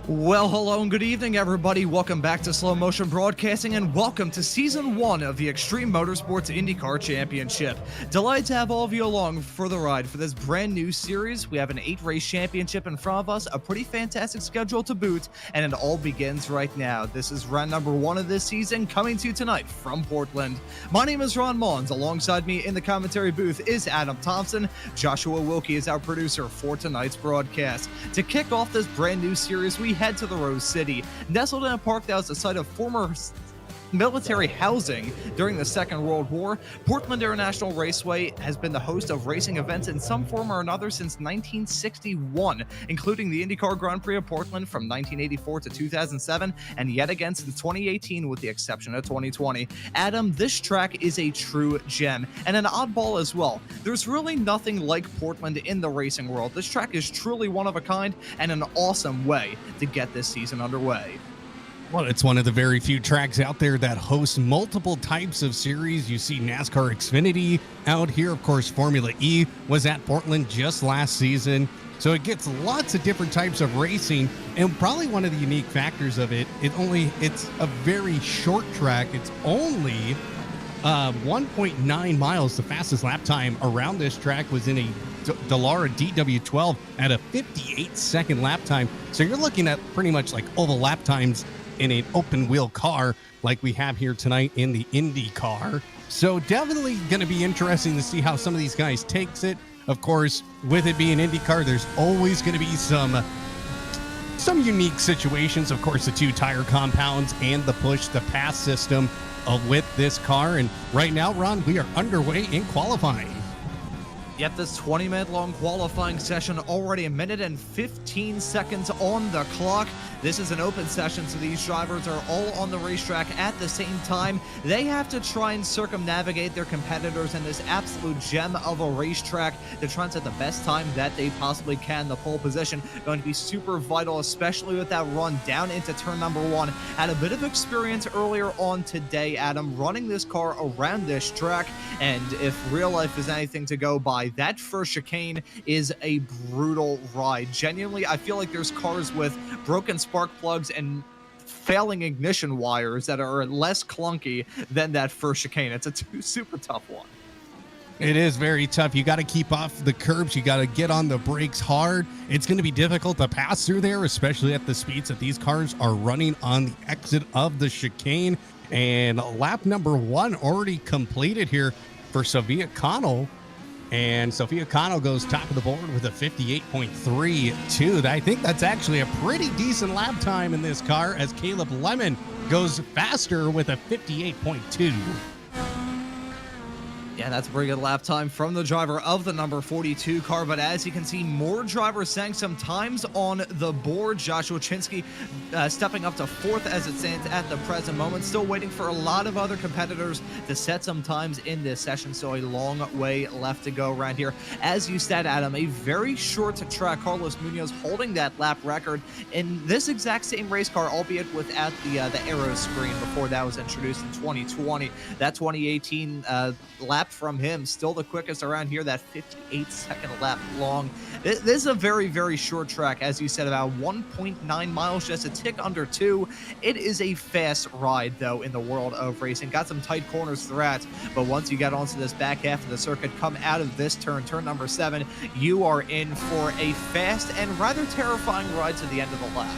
Well, hello and good evening, everybody. Welcome back to Slow Motion Broadcasting, and welcome to Season 1 of the Xtreme Motorsports INDYCAR Championship. Delighted to have all of you along for the ride for this brand new series. We have an 8-race championship in front of us, a pretty fantastic schedule to boot, and it all begins right now. This is round number 1 of this season, coming to you tonight from Portland. My name is Ron Maunz. Alongside me in the commentary booth is Adam Thomsen. Joshua Wilkie is our producer for tonight's broadcast. To kick off this brand new series, we head to the Rose City. Nestled in a park that was the site of former military housing during the Second World War, Portland International Raceway has been the host of racing events in some form or another since 1961, including the INDYCAR Grand Prix of Portland from 1984 to 2007, and yet again since 2018 with the exception of 2020. Adam, this track is a true gem, and an oddball as well. There's really nothing like Portland in the racing world. This track is truly one of a kind and an awesome way to get this season underway. Well, it's one of the very few tracks out there that hosts multiple types of series. You see NASCAR Xfinity out here. Of course, Formula E was at Portland just last season. So it gets lots of different types of racing. And probably one of the unique factors of it's a very short track. It's only 1.9 miles. The fastest lap time around this track was in a Dallara DW12 at a 58-second lap time. So you're looking at pretty much like oval lap times in an open wheel car like we have here tonight in the INDYCAR. So definitely going to be interesting to see how some of these guys takes it. Of course, with it being INDYCAR, there's always going to be some unique situations. Of course, the 2 tire compounds and the push to pass system with this car. And right now, Ron, we are underway in qualifying. Yep, this 20-minute long qualifying session, already a minute and 15 seconds on the clock. This is an open session, so these drivers are all on the racetrack at the same time. They have to try and circumnavigate their competitors in this absolute gem of a racetrack to try and set the best time that they possibly can. The pole position going to be super vital, especially with that run down into turn number 1. Had a bit of experience earlier on today, Adam, running this car around this track, and if real life is anything to go by, that first chicane is a brutal ride. Genuinely, I feel like there's cars with broken spark plugs and failing ignition wires that are less clunky than that first chicane. It's a super tough one. It is very tough. You got to keep off the curbs. You got to get on the brakes hard. It's going to be difficult to pass through there, especially at the speeds that these cars are running on the exit of the chicane. And lap number 1 already completed here for Sophia Connell. And Sophia Connell goes top of the board with a 58.32. I think that's actually a pretty decent lap time in this car, as Caleb Lemon goes faster with a 58.2. Yeah, that's a pretty good lap time from the driver of the number 42 car, but as you can see, more drivers saying some times on the board. Joshua Chinsky stepping up to 4th as it stands at the present moment. Still waiting for a lot of other competitors to set some times in this session, so a long way left to go around here. As you said, Adam, a very short track. Carlos Munoz holding that lap record in this exact same race car, albeit without the aero screen before that was introduced in 2020. That 2018 lap from him, still the quickest around here, that 58-second lap long. This is a very, very short track, as you said, about 1.9 miles, just a tick under 2. It is a fast ride, though, in the world of racing. Got some tight corners throughout, but once you get onto this back half of the circuit, come out of this turn number 7, you are in for a fast and rather terrifying ride to the end of the lap.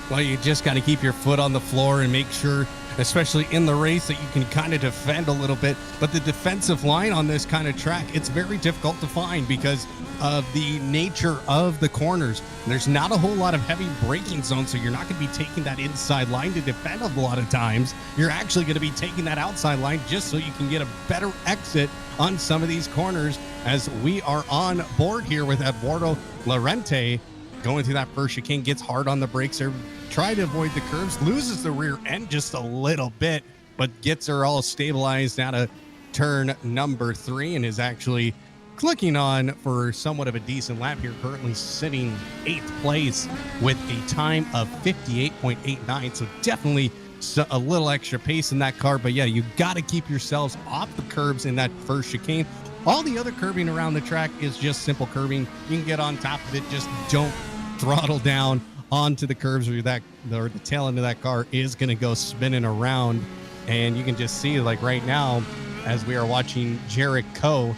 Well, you just got to keep your foot on the floor and make sure, especially in the race, that you can kind of defend a little bit. But the defensive line on this kind of track, it's very difficult to find because of the nature of the corners. There's not a whole lot of heavy braking zones, so you're not going to be taking that inside line to defend a lot of times. You're actually going to be taking that outside line just so you can get a better exit on some of these corners, as we are on board here with Eduardo Lorente going through that first chicane. Gets hard on the brakes there, try to avoid the curves, loses the rear end just a little bit, but gets her all stabilized out of turn number 3 and is actually clicking on for somewhat of a decent lap here, currently sitting 8th place with a time of 58.89. So definitely a little extra pace in that car. But yeah, you got to keep yourselves off the curbs in that first chicane. All the other curbing around the track is just simple curbing. You can get on top of it, just don't throttle down onto the curves, or the tail end of that car is going to go spinning around. And you can just see, like right now, as we are watching Jarek Coe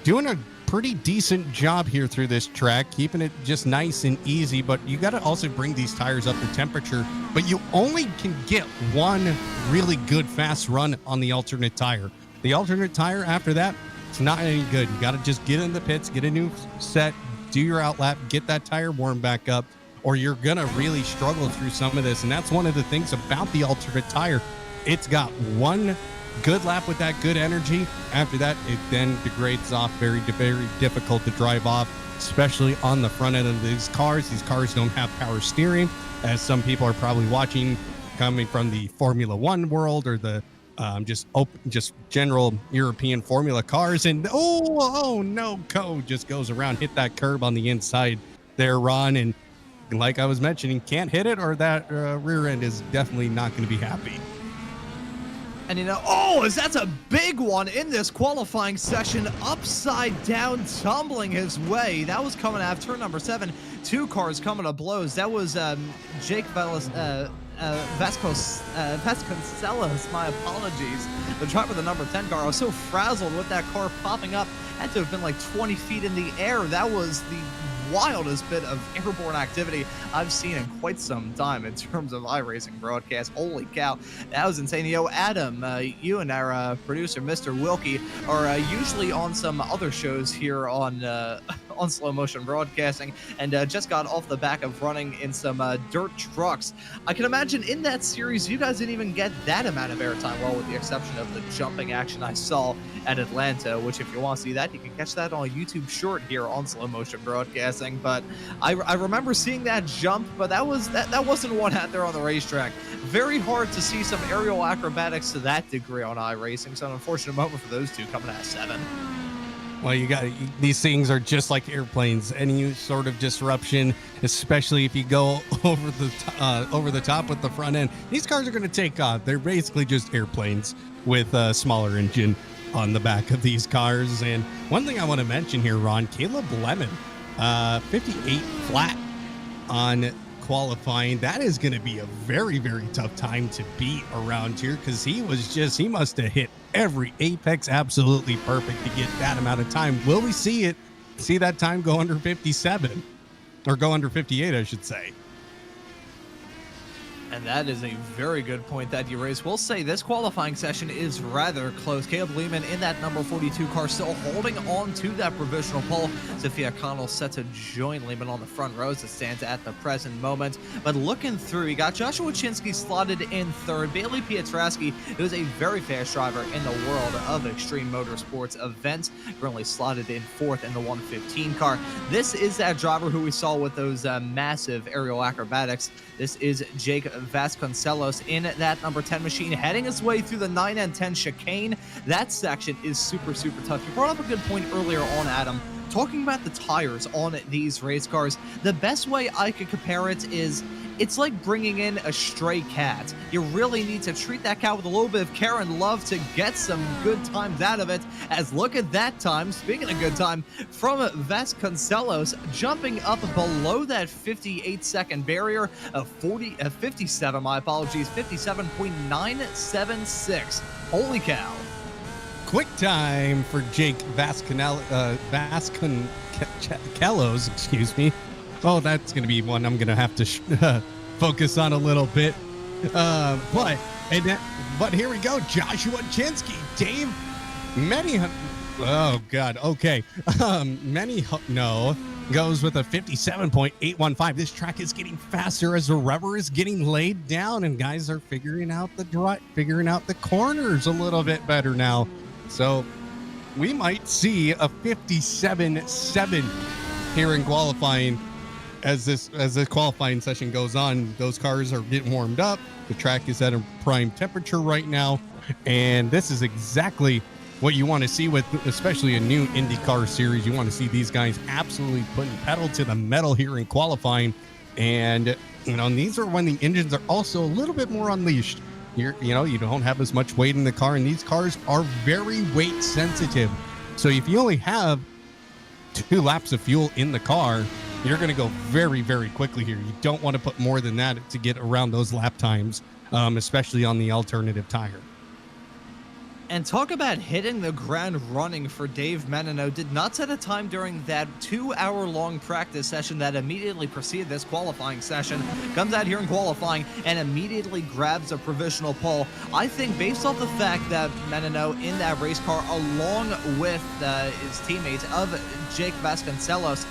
doing a pretty decent job here through this track, keeping it just nice and easy. But you got to also bring these tires up to temperature, but you only can get one really good fast run on the alternate tire. The alternate tire after that, it's not any good. You got to just get in the pits, get a new set, do your outlap, get that tire warmed back up, or you're going to really struggle through some of this. And that's one of the things about the alternate tire. It's got one good lap with that good energy. After that, it then degrades off, very, very difficult to drive off, especially on the front end of these cars. These cars don't have power steering, as some people are probably watching coming from the Formula One world, or the just general European Formula cars. And oh no, Coe just goes around, hit that curb on the inside there, Ron. And like I was mentioning, can't hit it, or that rear end is definitely not going to be happy. And that's a big one in this qualifying session, upside down, tumbling his way. That was coming out of turn number 7. 2 cars coming to blows. That was Jake Vasconcelos, my apologies, the driver of the number 10 car. I was so frazzled with that car popping up. Had to have been like 20 feet in the air. That was the wildest bit of airborne activity I've seen in quite some time in terms of iRacing broadcast. Holy cow, that was insane. Adam, you and our producer, Mr. Wilkie, are usually on some other shows here on Slow Motion Broadcasting, and just got off the back of running in some dirt trucks. I can imagine in that series you guys didn't even get that amount of airtime, well, with the exception of the jumping action I saw at Atlanta, which if you want to see that, you can catch that on YouTube Short here on Slow Motion Broadcasting. But I remember seeing that jump, but that wasn't what had there on the racetrack. Very hard to see some aerial acrobatics to that degree on iRacing, so an unfortunate moment for those two coming out of 7. Well, these things are just like airplanes. Any sort of disruption, especially if you go over the top with the front end, these cars are going to take off. They're basically just airplanes with a smaller engine on the back of these cars. And one thing I want to mention here, Ron, Caleb Lemon, 58 flat on qualifying. That is going to be a very, very tough time to beat around here, because he must have hit every apex absolutely perfect to get that amount of time. Will we see that time go under 57, or go under 58, I should say? And that is a very good point that you raised. We'll say this qualifying session is rather close. Caleb Lehman in that number 42 car still holding on to that provisional pole. Sophia Connell set to join Lehman on the front rows that stands at the present moment. But looking through, you got Joshua Chinsky slotted in 3rd. Bailey Pietraszki, who is a very fast driver in the world of extreme motorsports events, currently slotted in 4th in the 115 car. This is that driver who we saw with those massive aerial acrobatics. This is Jake Vasconcelos in that number 10 machine, heading his way through the 9 and 10 chicane. That section is super, super tough. You brought up a good point earlier on, Adam, talking about the tires on these race cars. The best way I could compare it is, it's like bringing in a stray cat. You really need to treat that cat with a little bit of care and love to get some good times out of it. As look at that time, speaking of good time, from Vasconcelos, jumping up below that 58-second barrier of 57, my apologies, 57.976. Holy cow. Quick time for Jake Vasconcelos, excuse me. Oh, that's going to be one I'm going to have to focus on a little bit. But here we go. Joshua Chinsky, Dave goes with a 57.815. This track is getting faster as the rubber is getting laid down, and guys are figuring out the corners a little bit better now. So we might see a 57.7 here in qualifying. As this qualifying session goes on, those cars are getting warmed up. The track is at a prime temperature right now, and this is exactly what you want to see with especially a new INDYCAR series. You want to see these guys absolutely putting pedal to the metal here in qualifying, and these are when the engines are also a little bit more unleashed. You don't have as much weight in the car, and these cars are very weight sensitive. So if you only have 2 laps of fuel in the car, you're going to go very, very quickly here. You don't want to put more than that to get around those lap times, especially on the alternative tire. And talk about hitting the ground running for Dave Menino. Did not set a time during that 2-hour-long practice session that immediately preceded this qualifying session. Comes out here in qualifying and immediately grabs a provisional pole. I think based off the fact that Menino in that race car, along with his teammates of Jake Vasconcelos,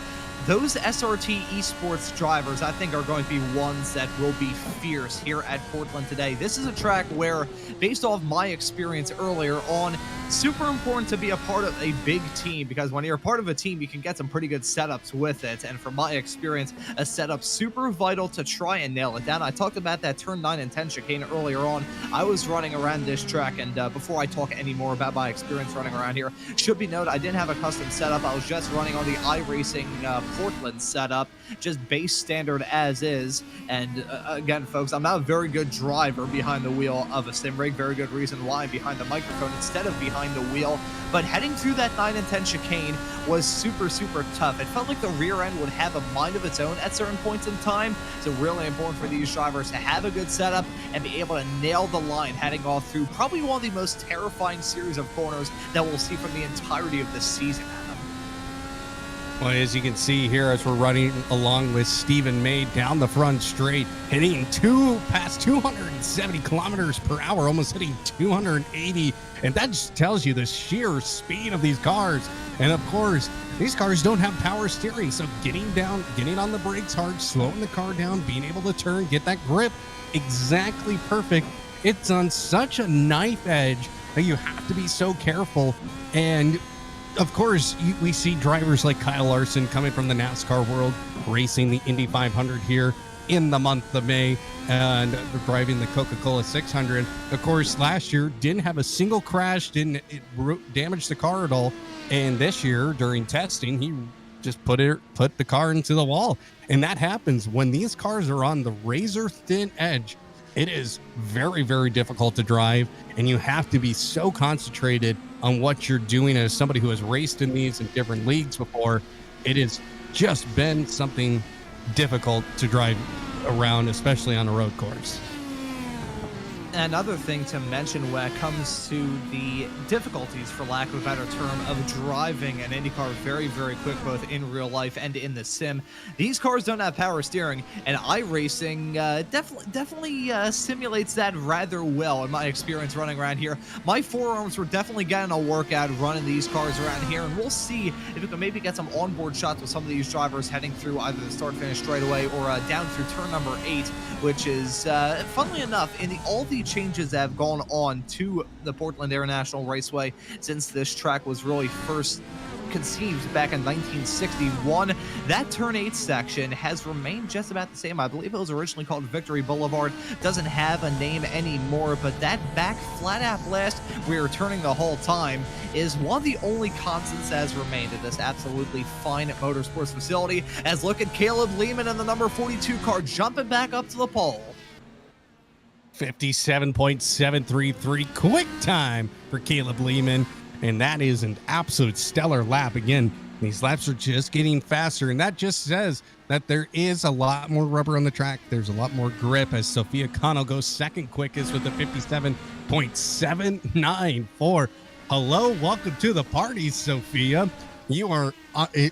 those SRT esports drivers, I think, are going to be ones that will be fierce here at Portland today. This is a track where, based off my experience earlier on, super important to be a part of a big team, because when you're a part of a team, you can get some pretty good setups with it. And from my experience, a setup super vital to try and nail it down. I talked about that turn 9 and 10 chicane earlier on. I was running around this track, and before I talk any more about my experience running around here, should be noted I didn't have a custom setup. I was just running on the iRacing Portland setup, just base standard as is. And again, folks, I'm not a very good driver behind the wheel of a sim rig. Very good reason why I'm behind the microphone instead of behind the wheel. But heading through that 9 and 10 chicane was super, super tough. It felt like the rear end would have a mind of its own at certain points in time. So really important for these drivers to have a good setup and be able to nail the line heading off through probably one of the most terrifying series of corners that we'll see from the entirety of this season. Well, as you can see here, as we're running along with Stephen May down the front straight, hitting past 270 kilometers per hour, almost hitting 280. And that just tells you the sheer speed of these cars. And of course, these cars don't have power steering. So getting on the brakes hard, slowing the car down, being able to turn, get that grip exactly perfect. It's on such a knife edge that you have to be so careful. And of course, we see drivers like Kyle Larson coming from the NASCAR world, racing the Indy 500 here in the month of May, and driving the Coca-Cola 600. Of course, last year didn't have a single crash, didn't damage the car at all. And this year, during testing, he just put the car into the wall. And that happens when these cars are on the razor thin edge. It is very, very difficult to drive, and you have to be so concentrated on what you're doing. As somebody who has raced in these in different leagues before, it has just been something difficult to drive around, especially on a road course. Another thing to mention when it comes to the difficulties, for lack of a better term, of driving an IndyCar very, very quick, both in real life and in the sim. These cars don't have power steering, and iRacing definitely simulates that rather well in my experience running around here. My forearms were definitely getting a workout running these cars around here, and we'll see if we can maybe get some onboard shots with some of these drivers heading through either the start-finish straightaway or down through turn number 8, which is, funnily enough, in all the changes that have gone on to the Portland International Raceway since this track was really first conceived back in 1961. That turn 8 section has remained just about the same. I believe it was originally called Victory Boulevard. Doesn't have a name anymore, but that back flat out blast we were turning the whole time is one of the only constants that has remained at this absolutely fine motorsports facility. As look at Caleb Lehman in the number 42 car jumping back up to the pole. 57.733 quick time for Caleb Lehman, and that is an absolute stellar lap. Again, these laps are just getting faster, and that just says that there is a lot more rubber on the track. There's a lot more grip, as Sophia Cano goes second quickest with a 57.794. Hello, welcome to the party, Sophia. You are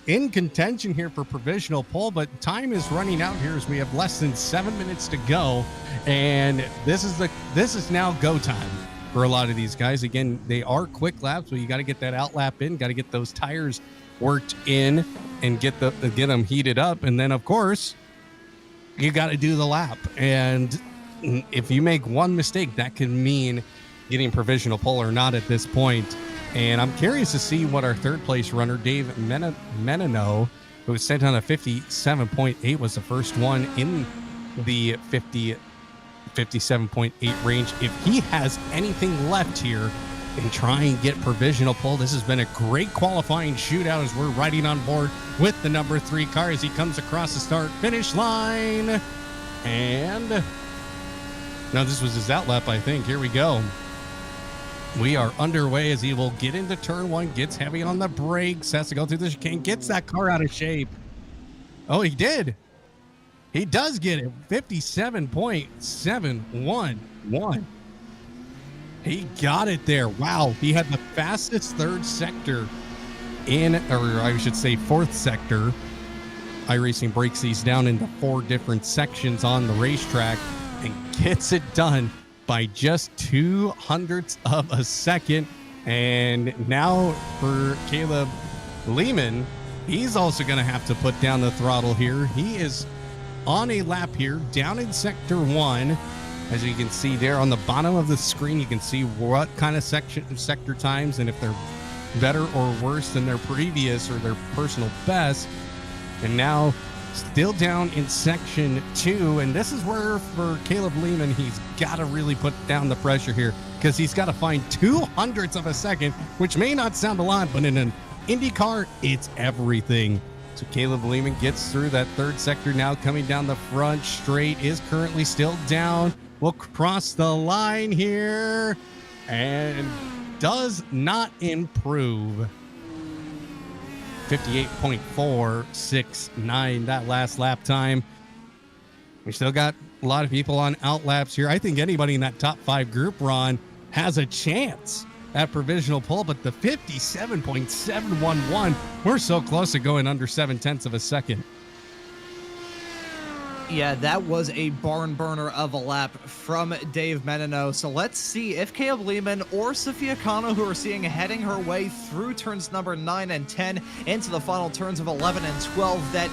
in contention here for provisional pole, but time is running out here as we have less than 7 minutes to go, and this is now go time for a lot of these guys. Again, they are quick laps, but you got to get that out lap in, got to get those tires worked in, and get them heated up, and then of course you got to do the lap. And if you make one mistake, that can mean getting provisional pole or not at this point. And I'm curious to see what our third place runner, Dave Menino, who was sent on a 57.8, was the first one in the 57.8 range. If he has anything left here and try and get provisional pole. This has been a great qualifying shootout as we're riding on board with the number 3 car as he comes across the start finish line. And no, this was his out lap, I think. Here we go. We are underway as he will get into turn 1, gets heavy on the brakes, has to go through the chicane, gets that car out of shape. Oh, he did. He does get it. 57.711. He got it there. Wow. He had the fastest third sector or I should say fourth sector. iRacing breaks these down into 4 different sections on the racetrack and gets it done by just 0.02 of a second. And now for Caleb Lehman, he's also going to have to put down the throttle here. He is on a lap here down in sector 1. As you can see there on the bottom of the screen, you can see what kind of sector times and if they're better or worse than their previous or their personal best. And now still down in section 2. And this is where for Caleb Lehman, he's got to really put down the pressure here because he's got to find 0.02 of a second, which may not sound a lot, but in an IndyCar, it's everything. So Caleb Lehman gets through that third sector now, coming down the front straight, is currently still down. Will cross the line here and does not improve. 58.469 that last lap time. We still got a lot of people on outlaps here. I think anybody in that top 5 group, Ron, has a chance at provisional pole, but the 57.711, we're so close to going under 0.7 of a second. Yeah, that was a barn burner of a lap from Dave Menino. So let's see if Caleb Lehman or Sophia Cano, who are seeing heading her way through turns number 9 and 10 into the final turns of 11 and 12, that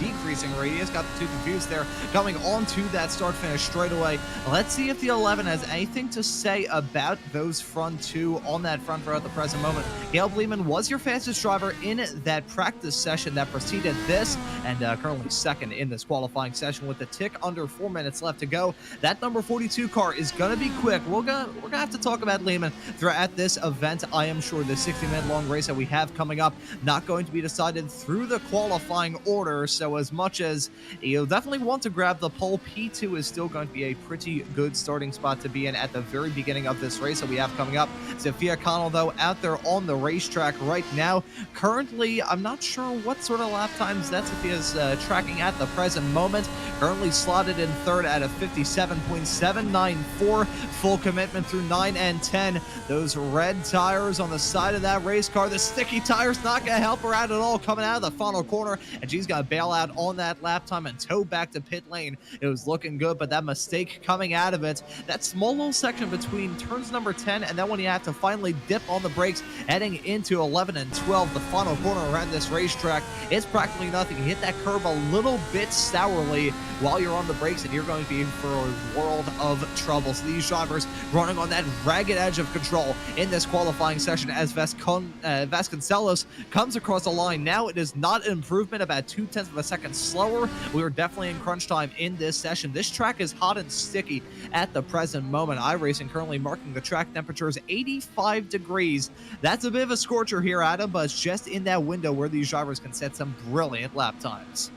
decreasing radius, got the two confused there, coming onto that start-finish straightaway. Let's see if the 11 has anything to say about those front two on that front row at the present moment. Caleb Lehman was your fastest driver in that practice session that preceded this, and currently second in this qualifying session with a tick under 4 minutes left to go. That number 42 car is going to be quick. We're gonna have to talk about Lehman throughout this event. I am sure the 60-minute long race that we have coming up not going to be decided through the qualifying order. So as much as you'll definitely want to grab the pole, P2 is still going to be a pretty good starting spot to be in at the very beginning of this race that we have coming up. Sophia Connell, though, out there on the racetrack right now. Currently, I'm not sure what sort of lap times that Sophia's tracking at the present moment. Currently slotted in third at a 57.794. Full commitment through 9 and 10. Those red tires on the side of that race car, the sticky tires, not going to help her out at all coming out of the final corner, and she's got to bail out on that lap time and tow back to pit lane. It was looking good, but that mistake coming out of it, that small little section between turns number 10 and then when you have to finally dip on the brakes heading into 11 and 12, the final corner around this racetrack, it's practically nothing. You hit that curb a little bit sourly while you're on the brakes, and you're going to be in for a world of trouble. So these drivers running on that ragged edge of control in this qualifying session as Vasconcelos comes across the line. Now it is not an improvement, about 0.2 of a second slower. We were definitely in crunch time in this session. This track is hot and sticky at the present moment. iRacing currently marking the track temperature as 85 degrees. That's a bit of a scorcher here, Adam, but it's just in that window where these drivers can set some brilliant lap times.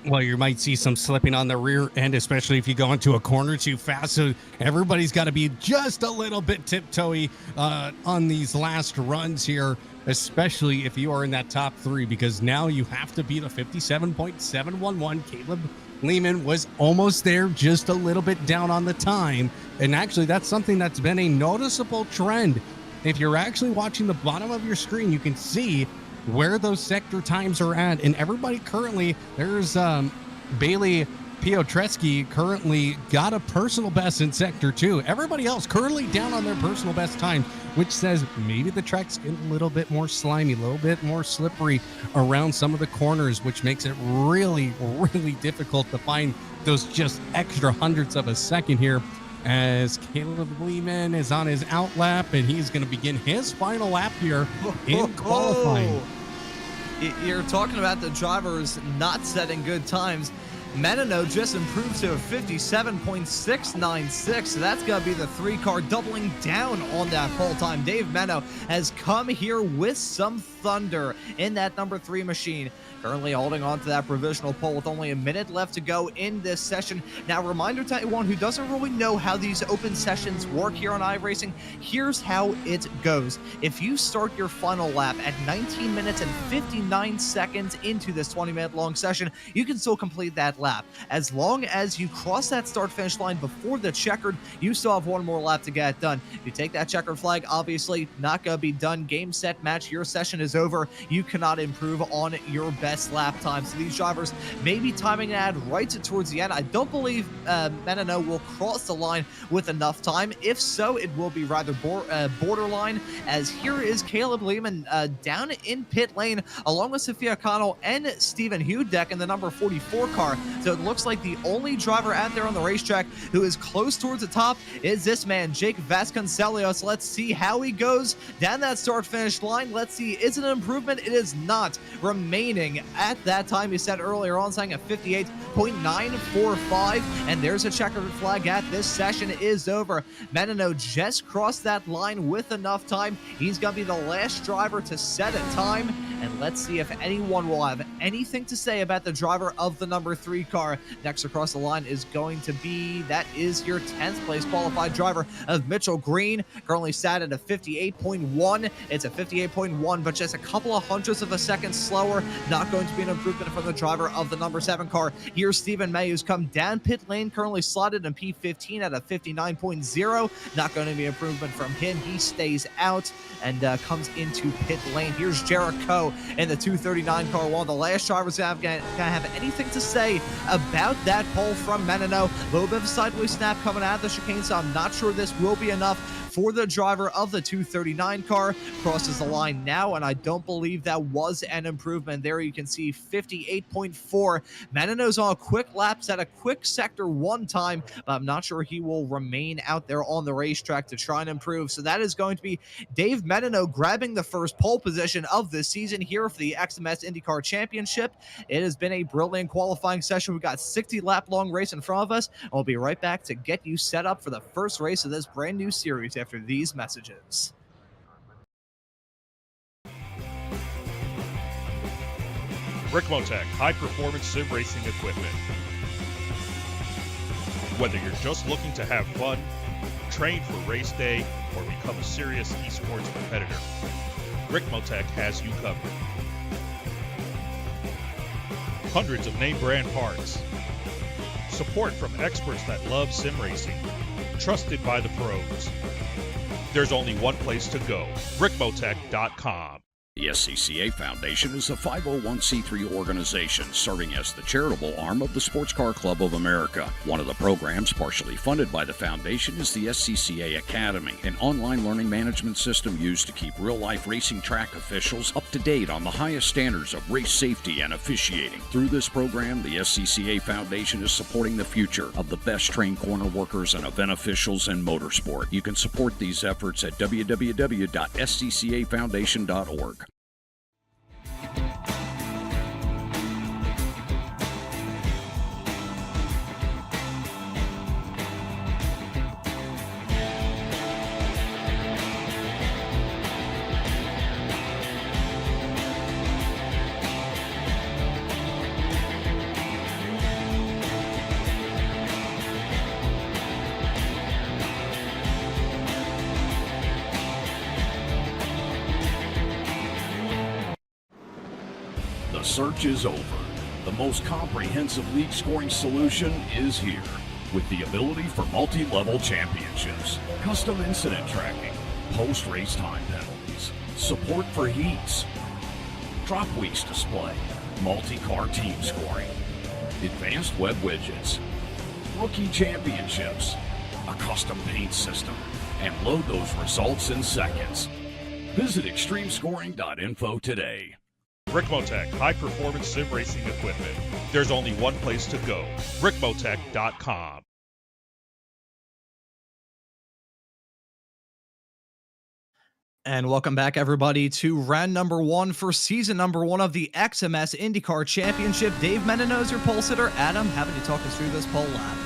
Well, you might see some slipping on the rear end, especially if you go into a corner too fast. So everybody's got to be just a little bit tiptoey on these last runs here, especially if you are in that top 3, because now you have to beat a 57.711. Caleb Lehman was almost there, just a little bit down on the time. And actually, that's something that's been a noticeable trend. If you're actually watching the bottom of your screen, you can see where those sector times are at, and everybody currently, there's Bailey Piotrowski currently got a personal best in sector 2. Everybody else currently down on their personal best times, which says maybe the track's getting a little bit more slimy, a little bit more slippery around some of the corners, which makes it really, really difficult to find those just extra hundredths of a second here, as Caleb Lehman is on his out lap, and he's going to begin his final lap here in qualifying. You're talking about the drivers not setting good times. Menino just improved to a 57.696, so that's going to be the 3-car doubling down on that pole time. Dave Menino has come here with some thunder in that number 3 machine. Currently holding on to that provisional pole with only a minute left to go in this session. Now, reminder to anyone who doesn't really know how these open sessions work here on iRacing, here's how it goes. If you start your final lap at 19 minutes and 59 seconds into this 20-minute long session, you can still complete that lap. As long as you cross that start-finish line before the checkered, you still have one more lap to get it done. If you take that checkered flag, obviously not going to be done. Game, set, match. Your session is over. You cannot improve on your best lap time. So these drivers may be timing that right towards the end. I don't believe Menino will cross the line with enough time. If so, it will be rather borderline, as here is Caleb Lehman down in pit lane along with Sophia Connell and Stephen Hudeck in the number 44 car. So it looks like the only driver out there on the racetrack who is close towards the top is this man, Jake Vasconcellos. Let's see how he goes down that start-finish line. Let's see, is it an improvement? It is not. Remaining at that time you said earlier on, saying a 58.945, and there's a checkered flag at this session is over. Menino just crossed that line with enough time. He's going to be the last driver to set a time, and let's see if anyone will have anything to say about the driver of the number 3 car. Next across the line is going to be, that is your 10th place qualified driver of Mitchell Green, currently sat at a 58.1. It's a 58.1, but just a couple of hundredths of a second slower. Not going to be an improvement from the driver of the number 7 car. Here's Stephen May, who's come down pit lane, currently slotted in P15 at a 59.0. Not going to be an improvement from him. He stays out and comes into pit lane. Here's Jericho in the 239 car. One of the last drivers going to have anything to say about that pole from Menino. A little bit of a sideways snap coming out of the chicane, so I'm not sure this will be enough for the driver of the 239 car. Crosses the line now, and I don't believe that was an improvement. There you can see 58.4. Menino's on a quick lap, set a quick sector 1 time, but I'm not sure he will remain out there on the racetrack to try and improve. So that is going to be Dave Menino grabbing the first pole position of this season here for the XMS IndyCar Championship. It has been a brilliant qualifying session. We've got 60 lap long race in front of us, and we'll be right back to get you set up for the first race of this brand new series after these messages. Ricmotech high-performance sim racing equipment. Whether you're just looking to have fun, train for race day, or become a serious esports competitor, Ricmotech has you covered. Hundreds of name brand parts. Support from experts that love sim racing. Trusted by the pros. There's only one place to go, Ricmotech.com. The SCCA Foundation is a 501c3 organization serving as the charitable arm of the Sports Car Club of America. One of the programs partially funded by the foundation is the SCCA Academy, an online learning management system used to keep real-life racing track officials up to date on the highest standards of race safety and officiating. Through this program, the SCCA Foundation is supporting the future of the best trained corner workers and event officials in motorsport. You can support these efforts at www.sccafoundation.org. The search is over. The most comprehensive league scoring solution is here, with the ability for multi-level championships, custom incident tracking, post-race time penalties, support for heats, drop weeks display, multi-car team scoring, advanced web widgets, rookie championships, a custom paint system, and load those results in seconds. Visit extremescoring.info today. Ricmotech high-performance sim racing equipment. There's only one place to go, Ricmotech.com. And welcome back, everybody, to round number one for season number one of the XMS INDYCAR Championship. Dave Menino, your pole sitter. Adam, having you talk us through this pole lap.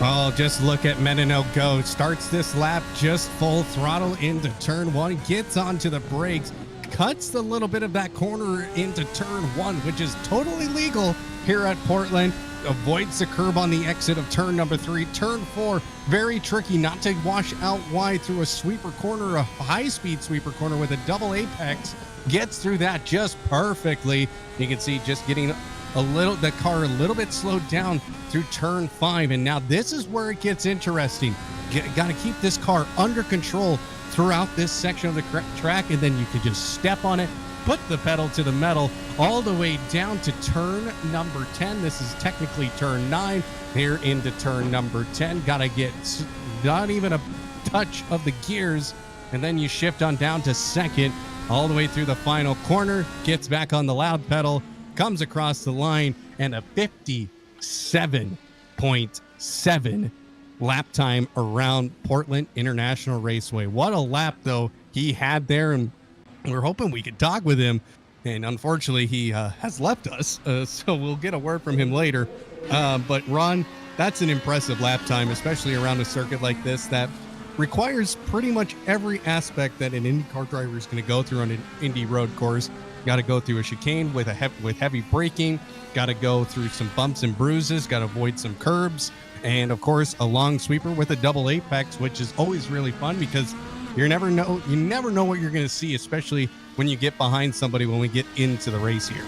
Oh, just look at Menino go. Starts this lap just full throttle into turn one, gets onto the brakes, cuts a little bit of that corner into turn one, which is totally legal here at Portland. Avoids the curb on the exit of turn number three. Turn four, very tricky not to wash out wide through a sweeper corner, a high-speed sweeper corner with a double apex. Gets through that just perfectly. You can see just getting the car a little bit slowed down through turn five. And now this is where it gets interesting. Got to keep this car under control throughout this section of the track, and then you can just step on it, put the pedal to the metal all the way down to turn number 10. This is technically turn 9 here into turn number 10. Gotta get not even a touch of the gears, and then you shift on down to second all the way through the final corner, gets back on the loud pedal, comes across the line, and a 57.7 lap time around Portland International Raceway. What a lap though he had there, and we're hoping we could talk with him, and unfortunately he has left us, so we'll get a word from him later. But Ron, that's an impressive lap time, especially around a circuit like this that requires pretty much every aspect that an IndyCar driver is going to go through on an Indy road course. Got to go through a chicane with heavy braking, got to go through some bumps and bruises, got to avoid some curbs, and of course a long sweeper with a double apex, which is always really fun because you never know what you're going to see, especially when you get behind somebody when we get into the race here.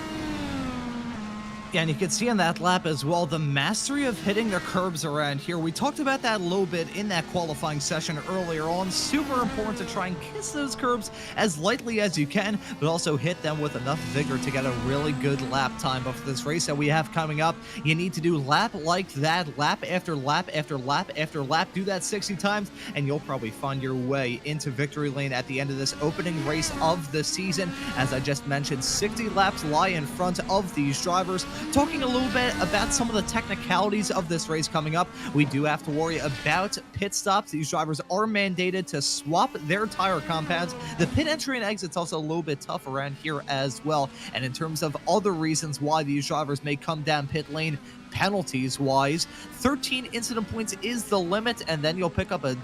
Yeah, and you can see on that lap as well, the mastery of hitting the curbs around here. We talked about that a little bit in that qualifying session earlier on. Super important to try and kiss those curbs as lightly as you can, but also hit them with enough vigor to get a really good lap time. But for this race that we have coming up, you need to do lap like that, lap after lap after lap after lap. Do that 60 times, and you'll probably find your way into victory lane at the end of this opening race of the season. As I just mentioned, 60 laps lie in front of these drivers. Talking a little bit about some of the technicalities of this race coming up, we do have to worry about pit stops. These drivers are mandated to swap their tire compounds. The pit entry and exit's also a little bit tough around here as well. And in terms of other reasons why these drivers may come down pit lane, penalties wise, 13 incident points is the limit, and then you'll pick up a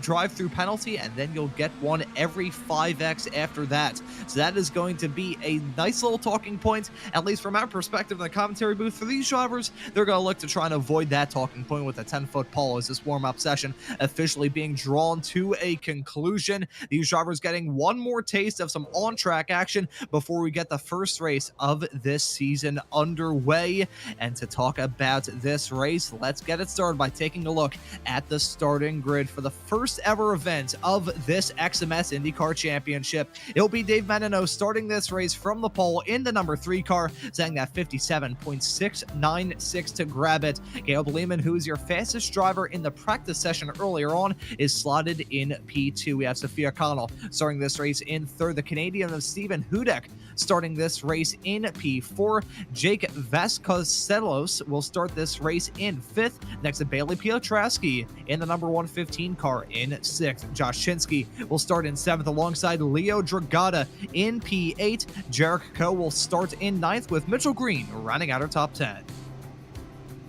drive-through penalty, and then you'll get one every 5x after that. So that is going to be a nice little talking point, at least from our perspective in the commentary booth. For these drivers, they're going to look to try and avoid that talking point with a 10-foot pole as this warm-up session officially being drawn to a conclusion. These drivers getting one more taste of some on-track action before we get the first race of this season underway. And to talk about this race, let's get it started by taking a look at the starting grid for the first ever event of this XMS IndyCar Championship. It'll be Dave Menino starting this race from the pole in the number 3 car, setting that 57.696 to grab it. Caleb Lehman, who is your fastest driver in the practice session earlier on, is slotted in P2. We have Sophia Connell starting this race in third. The Canadian of Stephen Hudek starting this race in P4. Jake Vasconcelos will start this race in 5th. Next to Bailey Piotrowski in the number 115 car in 6th. Josh Chinsky will start in 7th alongside Leo Dragata in P8. Jarek Coe will start in 9th with Mitchell Green rounding out our top 10.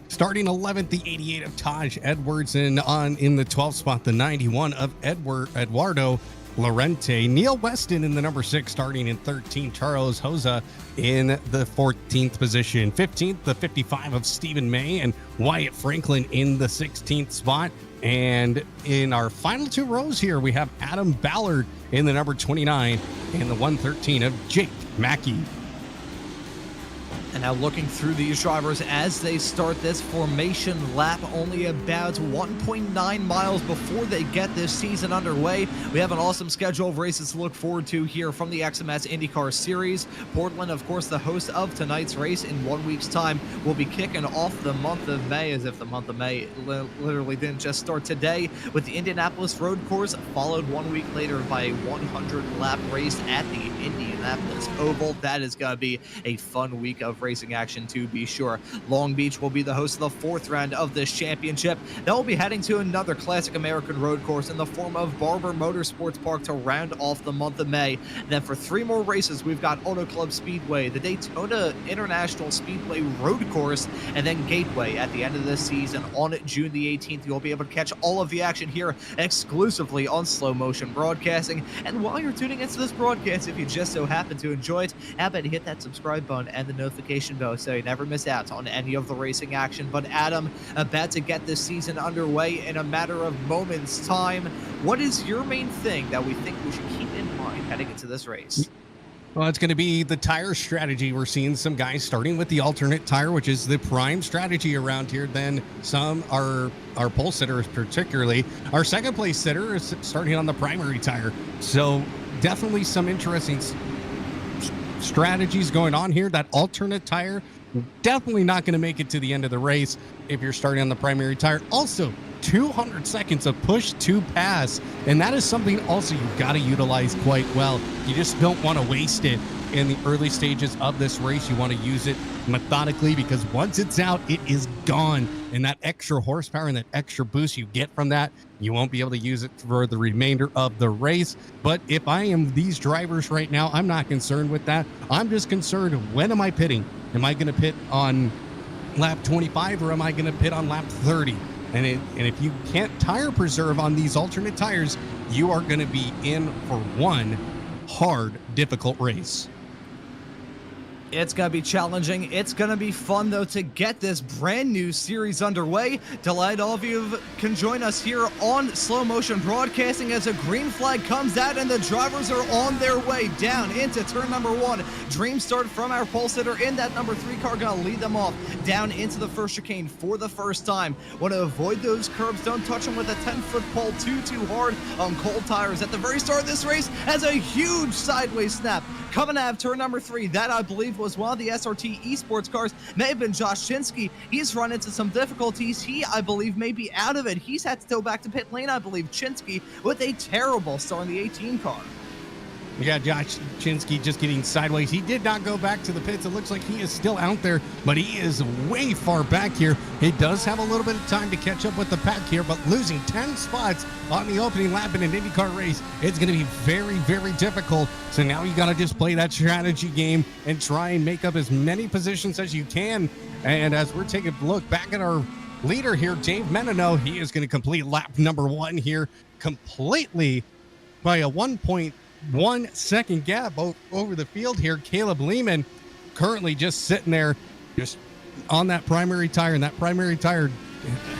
Starting 11th, the 88 of Taj Edwardson. On in the 12th spot, the 91 of Eduardo Lorente. Neil Weston in the number 6, starting in 13. Charles Hoza in the 14th position. 15th, the 55 of Stephen May, and Wyatt Franklin in the 16th spot. And in our final 2 rows here, we have Adam Ballard in the number 29 and the 113 of Jake Mackey. And now looking through these drivers as they start this formation lap, only about 1.9 miles before they get this season underway. We have an awesome schedule of races to look forward to here from the XMS INDYCAR Series. Portland, of course, the host of tonight's race in 1 week's time, will be kicking off the month of May, as if the month of May literally didn't just start today, with the Indianapolis Road Course, followed 1 week later by a 100-lap race at the Indianapolis Oval. That is going to be a fun week of of racing action to be sure. Long Beach will be the host of the fourth round of this championship. They'll be heading to another classic American road course in the form of Barber Motorsports Park to round off the month of May. And then for 3 more races, we've got Auto Club Speedway, the Daytona International Speedway Road Course, and then Gateway at the end of this season on June the 18th. You'll be able to catch all of the action here exclusively on Slow Motion Broadcasting. And while you're tuning into this broadcast, if you just so happen to enjoy it, how about you hit that subscribe button and the notification bell so you never miss out on any of the racing action. But Adam, about to get this season underway in a matter of moments time, what is your main thing that we think we should keep in mind heading into this race? Well, it's going to be the tire strategy. We're seeing some guys starting with the alternate tire, which is the prime strategy around here. Then some are our pole sitters, particularly our second place sitter, is starting on the primary tire. So definitely some interesting strategies going on here. That alternate tire, definitely not going to make it to the end of the race if you're starting on the primary tire. Also, 200 seconds of push to pass, and that is something also you've got to utilize quite well. You just don't want to waste it in the early stages of this race. You want to use it methodically, because once it's out, it is gone, and that extra horsepower and that extra boost you get from that, you won't be able to use it for the remainder of the race. But if I am these drivers right now, I'm not concerned with that. I'm just concerned, when am I pitting? Am I going to pit on lap 25 or am I going to pit on lap 30? And if you can't tire preserve on these alternate tires, you are going to be in for one hard, difficult race. It's going to be challenging. It's going to be fun, though, to get this brand new series underway. Delighted all of you can join us here on Slow Motion Broadcasting as a green flag comes out and the drivers are on their way down into turn number 1. Dream start from our pole sitter in that number 3 car, going to lead them off down into the first chicane for the first time. Want to avoid those curbs. Don't touch them with a 10-foot pole too hard on cold tires. At the very start of this race, has a huge sideways snap. Coming out of turn number 3, that I believe was one of the SRT esports cars, may have been Josh Chinsky. He's run into some difficulties. He, I believe, may be out of it. He's had to go back to pit lane, I believe, Chinsky, with a terrible start in the 18 car. Yeah, Josh Chinsky just getting sideways. He did not go back to the pits. It looks like he is still out there, but he is way far back here. He does have a little bit of time to catch up with the pack here, but losing 10 spots on the opening lap in an IndyCar race, it's going to be very, very difficult. So now you got to just play that strategy game and try and make up as many positions as you can. And as we're taking a look back at our leader here, Dave Menino, he is going to complete lap number 1 here completely by a 1.1 second gap over the field here. Caleb Lehman currently just sitting there just on that primary tire, and that primary tire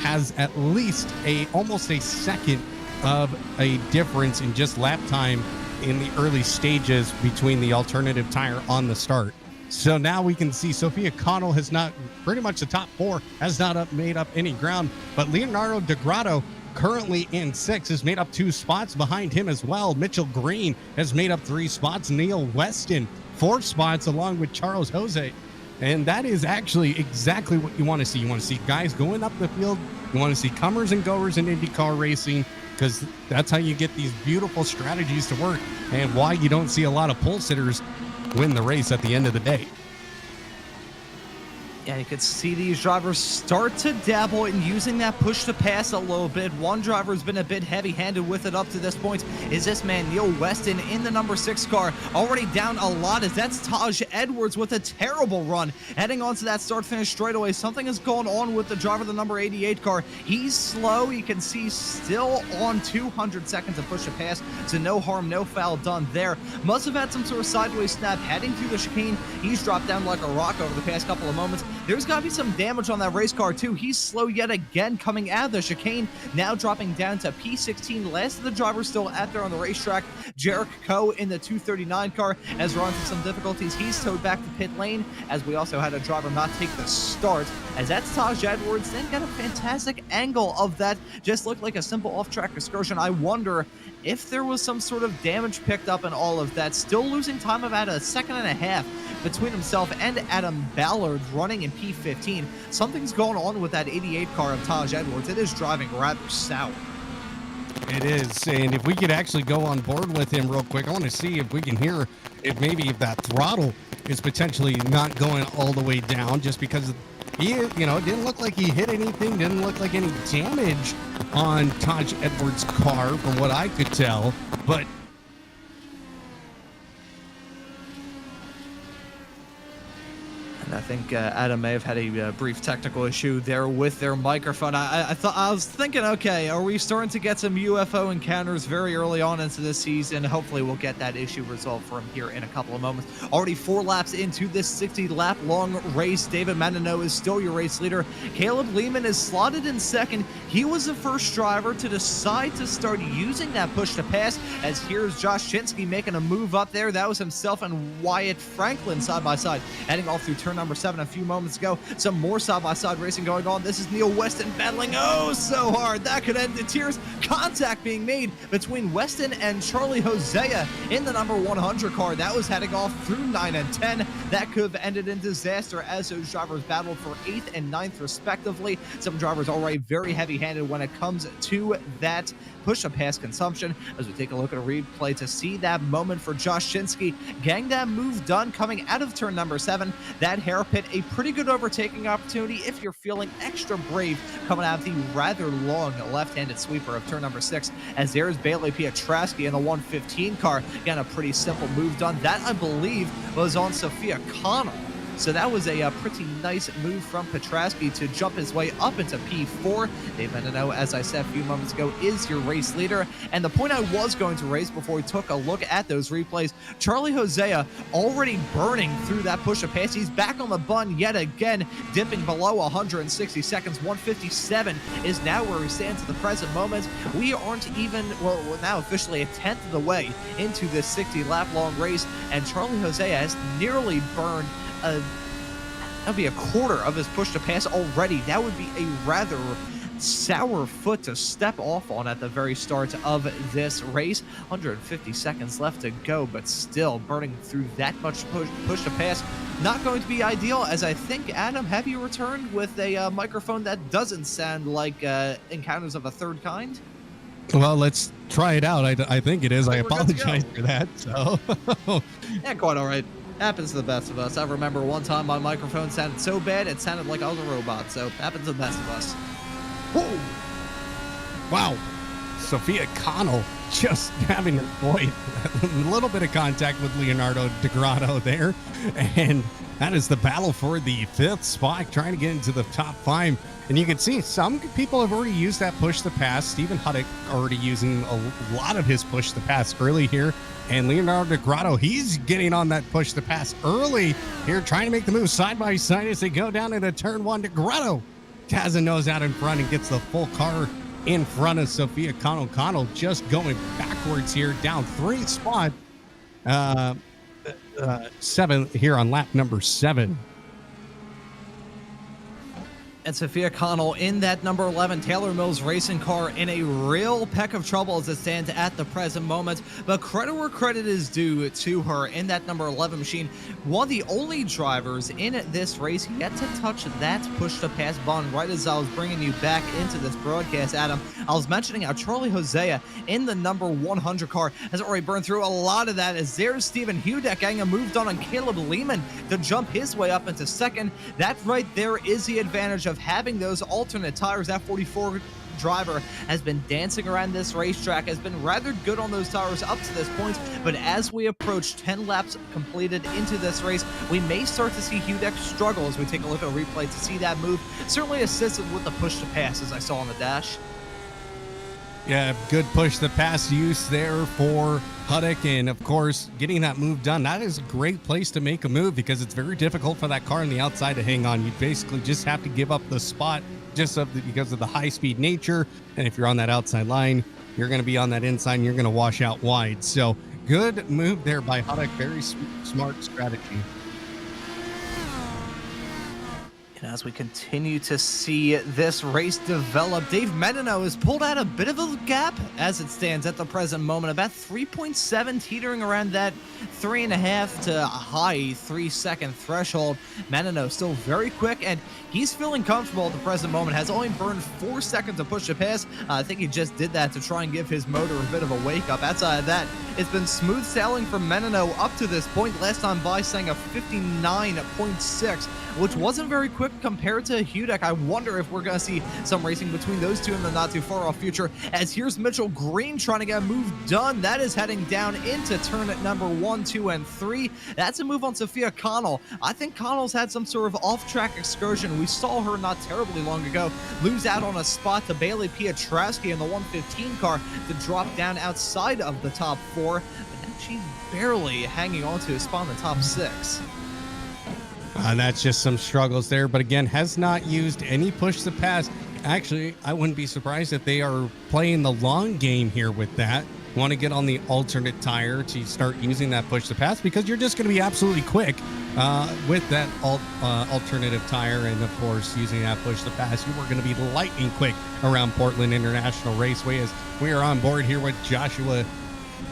has at least almost a second of a difference in just lap time in the early stages between the alternative tire on the start. So now we can see Sophia Connell has not, pretty much the top 4 has not made up any ground, but Leonardo DeGrotto currently in 6th has made up 2 spots behind him as well. Mitchell Green has made up 3 spots. Neil Weston 4 spots along with Charles Jose. And that is actually exactly what you want to see. You want to see guys going up the field. You want to see comers and goers in IndyCar racing, because that's how you get these beautiful strategies to work, and why you don't see a lot of pole sitters win the race at the end of the day. Yeah, you could see these drivers start to dabble in using that push to pass a little bit. One driver's been a bit heavy-handed with it up to this point. Is this man, Neil Weston, in the number 6 car. Already down a lot, as that's Taj Edwards with a terrible run. Heading onto that start-finish straightaway. Something has gone on with the driver of the number 88 car. He's slow. You can see still on 200 seconds of push to pass, so no harm, no foul done there. Must have had some sort of sideways snap heading through the chicane. He's dropped down like a rock over the past couple of moments. There's got to be some damage on that race car, too. He's slow yet again coming out of the chicane, now dropping down to P16. Last of the drivers still out there on the racetrack. Jarek Coe in the 239 car has run into some difficulties. He's towed back to pit lane, as we also had a driver not take the start, as that's Taj Edwards. Then got a fantastic angle of that. Just looked like a simple off-track excursion. I wonder if there was some sort of damage picked up in all of that. Still losing time of about a second and a half between himself and Adam Ballard running in P15. Something's going on with that 88 car of Taj Edwards. It is driving rather sour. It is, and if we could actually go on board with him real quick, I want to see if we can hear if maybe if that throttle is potentially not going all the way down, just because he, it didn't look like he hit anything, didn't look like any damage on Taj Edwards' car, from what I could tell, but. I think Adam may have had a brief technical issue there with their microphone. I was thinking, okay, are we starting to get some UFO encounters very early on into this season? Hopefully we'll get that issue resolved for him here in a couple of moments. Already 4 laps into this 60-lap long race. David Menino is still your race leader. Caleb Lehman is slotted in second. He was the first driver to decide to start using that push to pass, as here's Josh Chinsky making a move up there. That was himself and Wyatt Franklin side by side, heading off through turn number 7 a few moments ago. Some more side-by-side racing going on. This is Neil Weston battling so hard. That could end in tears. Contact being made between Weston and Charlie Hosea in the number 100 car. That was heading off through 9 and 10. That could have ended in disaster as those drivers battled for 8th and 9th respectively. Some drivers already very heavy-handed when it comes to that push-to-pass consumption. As we take a look at a replay to see that moment for Josh Chinsky getting that move done coming out of turn number 7. That hairpin, a pretty good overtaking opportunity if you're feeling extra brave coming out of the rather long left-handed sweeper of turn number 6. As there's Bailey Pietraszki in the 115 car getting a pretty simple move done. That, I believe, was on Sophia Connell. So that was a pretty nice move from Pietraszki to jump his way up into P4. Dave Menino, as I said a few moments ago, is your race leader. And the point I was going to raise before we took a look at those replays, Charlie Hosea already burning through that push of pass. He's back on the bun yet again, dipping below 160 seconds. 157 is now where we stand to the present moment. We aren't even, well, we're now officially a 10th of the way into this 60-lap long race, and Charlie Hosea has nearly burned that'd be a quarter of his push to pass already. That would be a rather sour foot to step off on at the very start of this race. 150 seconds left to go, but still burning through that much push to pass. Not going to be ideal, as I think, Adam, have you returned with a microphone that doesn't sound like encounters of a third kind? Well, let's try it out. I think it is. I apologize for that. So, yeah, quite all right. Happens to the best of us. I remember one time my microphone sounded so bad it sounded like I was a robot. So happens to the best of us. Whoa. Wow. Sophia Connell just having to avoid a little bit of contact with Leonardo DeGrotto there. And that is the battle for the 5th spot, trying to get into the top 5. And you can see some people have already used that push to pass. Stephen Huddick already using a lot of his push to pass early here. And Leonardo DeGrotto, he's getting on that push to pass early here, trying to make the move side by side as they go down into turn 1. DeGrotto has a nose out in front and gets the full car in front of Sophia Connell. Connell just going backwards here, down 3 spot. 7 here on lap number 7. And Sophia Connell in that number 11 Taylor Mills racing car in a real peck of trouble as it stands at the present moment. But credit where credit is due to her in that number 11 machine. One of the only drivers in this race yet to touch that push-to-pass button. Right as I was bringing you back into this broadcast, Adam, I was mentioning how Charlie Hosea in the number 100 car has already burned through a lot of that, as there's Stephen Hudek getting a move done on Caleb Lehman to jump his way up into second. That right there is the advantage of having those alternate tires. That 44 driver has been dancing around this racetrack, has been rather good on those tires up to this point, but as we approach 10 laps completed into this race, we may start to see Hudek struggle as we take a look at a replay to see that move. Certainly assisted with the push to pass, as I saw on the dash. Yeah, good push to pass use there for Huddick, and of course getting that move done. That is a great place to make a move because it's very difficult for that car on the outside to hang on. You basically just have to give up the spot because of the high speed nature, and if you're on that outside line, you're going to be on that inside and you're going to wash out wide. So good move there by Huddick. Very smart strategy. And as we continue to see this race develop, Dave Menino has pulled out a bit of a gap as it stands at the present moment, about 3.7, teetering around that 3.5 to a high 3-second threshold. Menino still very quick, and he's feeling comfortable at the present moment. Has only burned 4 seconds to push the pass. I think he just did that to try and give his motor a bit of a wake up. Outside of that, it's been smooth sailing from Menino up to this point. Last time by saying a 59.6, which wasn't very quick compared to Hudek. I wonder if we're going to see some racing between those two in the not too far off future, as here's Mitchell Green trying to get a move done. That is heading down into turn at number 1, 2, and 3. That's a move on Sophia Connell. I think Connell's had some sort of off-track excursion. We saw her not terribly long ago lose out on a spot to Bailey Piotrowski in the 115 car to drop down outside of the top 4, but now she's barely hanging on to a spot in the top 6. That's just some struggles there, but again, has not used any push to pass. Actually, I wouldn't be surprised if they are playing the long game here with that. Want to get on the alternate tire to start using that push to pass, because you're just going to be absolutely quick with that alternative tire, and of course using that push to pass, you are going to be lightning quick around Portland International Raceway, as we are on board here with Joshua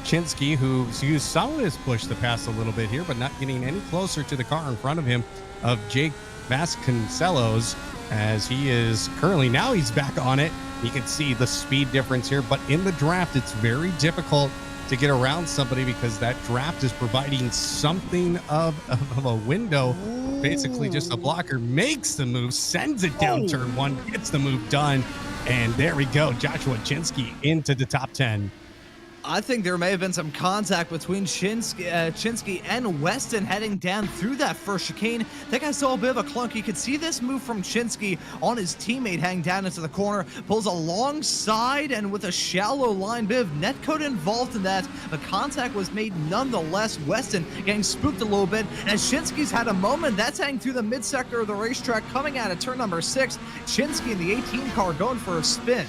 Chinsky, who's used some of his push to pass a little bit here, but not getting any closer to the car in front of him of Jake Vasconcelos, as he is currently, now he's back on it. You can see the speed difference here, but in the draft, it's very difficult to get around somebody because that draft is providing something of a window. Ooh. Basically just a blocker, makes the move, sends it down turn 1, gets the move done, and there we go. Joshua Chinsky into the top 10. I think there may have been some contact between Chinsky and Weston heading down through that first chicane. I think I saw a bit of a clunk. You could see this move from Chinsky on his teammate hang down into the corner, pulls alongside, and with a shallow line, bit of net code involved in that. The contact was made nonetheless. Weston getting spooked a little bit, and Chinsky's had a moment. That's heading through the mid-sector of the racetrack, coming out of turn number 6. Chinsky in the 18 car going for a spin.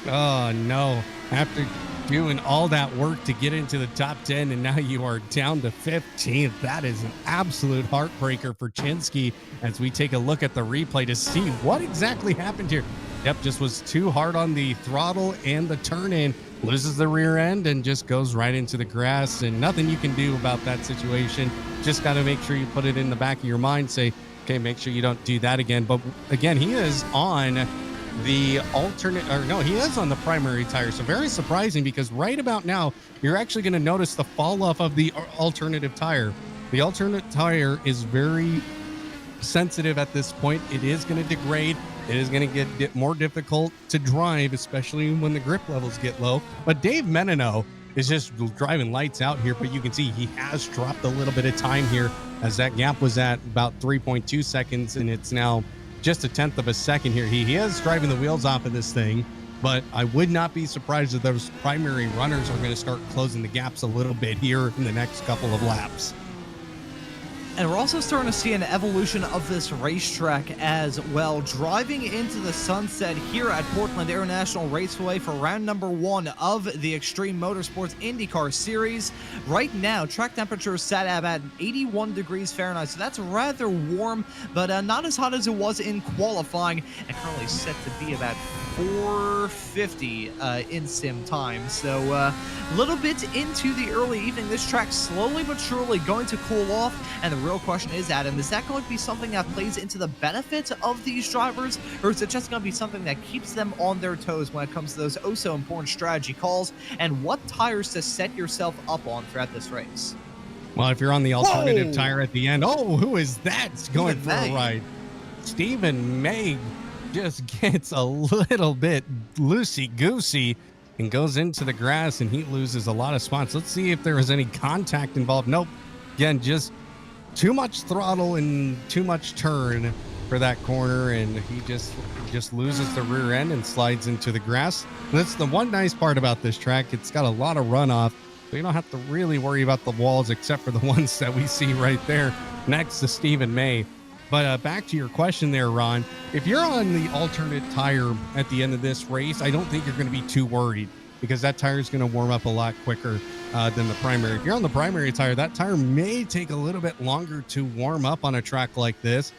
Oh, no. After doing all that work to get into the top 10, and now you are down to 15th. That is an absolute heartbreaker for Chinsky as we take a look at the replay to see what exactly happened here. Yep, just was too hard on the throttle and the turn in, loses the rear end and just goes right into the grass, and nothing you can do about that situation. Just got to make sure you put it in the back of your mind, say, okay, make sure you don't do that again. But again, he is on the alternate, or no, he is on the primary tire. So very surprising, because right about now, you're actually going to notice the fall off of the alternative tire. The alternate tire is very sensitive at this point. It is going to degrade. It is going to get more difficult to drive, especially when the grip levels get low. But Dave Menino is just driving lights out here, but you can see he has dropped a little bit of time here, as that gap was at about 3.2 seconds, and it's now just a 1/10 of a second here. He is driving the wheels off of this thing, but I would not be surprised if those primary runners are going to start closing the gaps a little bit here in the next couple of laps. And we're also starting to see an evolution of this racetrack as well. Driving into the sunset here at Portland International Raceway for round number 1 of the Xtreme Motorsports INDYCAR Series. Right now, track temperature is set at 81 degrees Fahrenheit, so that's rather warm, but not as hot as it was in qualifying, and currently set to be about 450 in sim time. So a little bit into the early evening, this track slowly but surely going to cool off, and the real question is, Adam, is that going to be something that plays into the benefit of these drivers, or is it just going to be something that keeps them on their toes when it comes to those oh so important strategy calls and what tires to set yourself up on throughout this race? Well, if you're on the alternative tire at the end, who is that going for a ride? Stephen May just gets a little bit loosey-goosey and goes into the grass, and he loses a lot of spots. Let's see if there is any contact involved. Nope. Again, just too much throttle and too much turn for that corner, and he just loses the rear end and slides into the grass. That's the one nice part about this track. It's got a lot of runoff, so you don't have to really worry about the walls except for the ones that we see right there next to Stephen May. But back to your question there, Ron, if you're on the alternate tire at the end of this race, I don't think you're going to be too worried, because that tire is going to warm up a lot quicker than the primary. If you're on the primary tire, that tire may take a little bit longer to warm up on a track like this,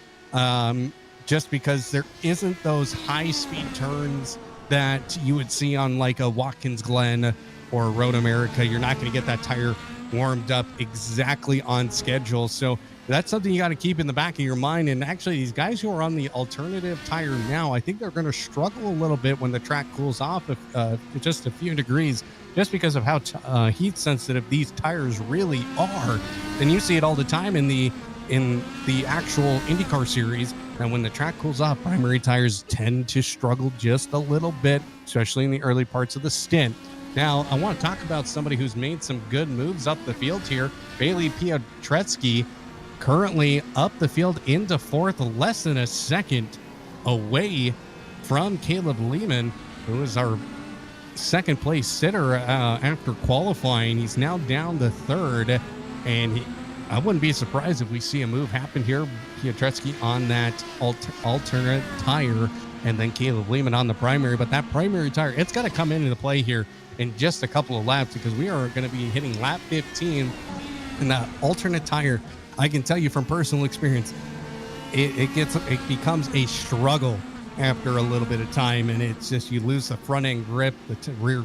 just because there isn't those high speed turns that you would see on like a Watkins Glen or Road America. You're not going to get that tire warmed up exactly on schedule. So that's something you got to keep in the back of your mind. And actually, these guys who are on the alternative tire now, I think they're going to struggle a little bit when the track cools off, if just a few degrees, just because of how heat sensitive these tires really are. And you see it all the time in the actual IndyCar series. And when the track cools off, primary tires tend to struggle just a little bit, especially in the early parts of the stint. Now, I want to talk about somebody who's made some good moves up the field here. Bailey Piotrowski currently up the field into fourth, less than a second away from Caleb Lehman, who is our second place sitter after qualifying. He's now down to third, and I wouldn't be surprised if we see a move happen here. Piotrowski on that alternate tire, and then Caleb Lehman on the primary. But that primary tire, it's got to come into play here in just a couple of laps, because we are going to be hitting lap 15, and that alternate tire, I can tell you from personal experience, it becomes a struggle after a little bit of time, and it's just, you lose the front end grip. The rear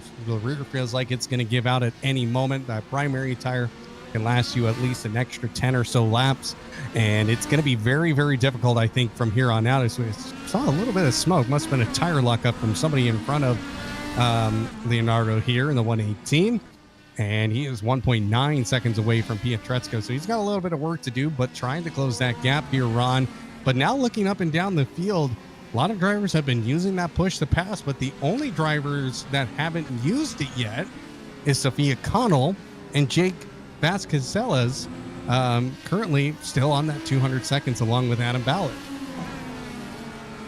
feels like it's going to give out at any moment. That primary tire can last you at least an extra 10 or so laps, and it's going to be very, very difficult, I think, from here on out. As we saw a little bit of smoke, must have been a tire lockup from somebody in front of Leonardo here in the 118, and he is 1.9 seconds away from Piotrowski, so he's got a little bit of work to do, but trying to close that gap here, Ron. But now looking up and down the field, a lot of drivers have been using that push to pass, but the only drivers that haven't used it yet is Sophia Connell and Jake Vasconcelos, currently still on that 200 seconds along with Adam Ballard.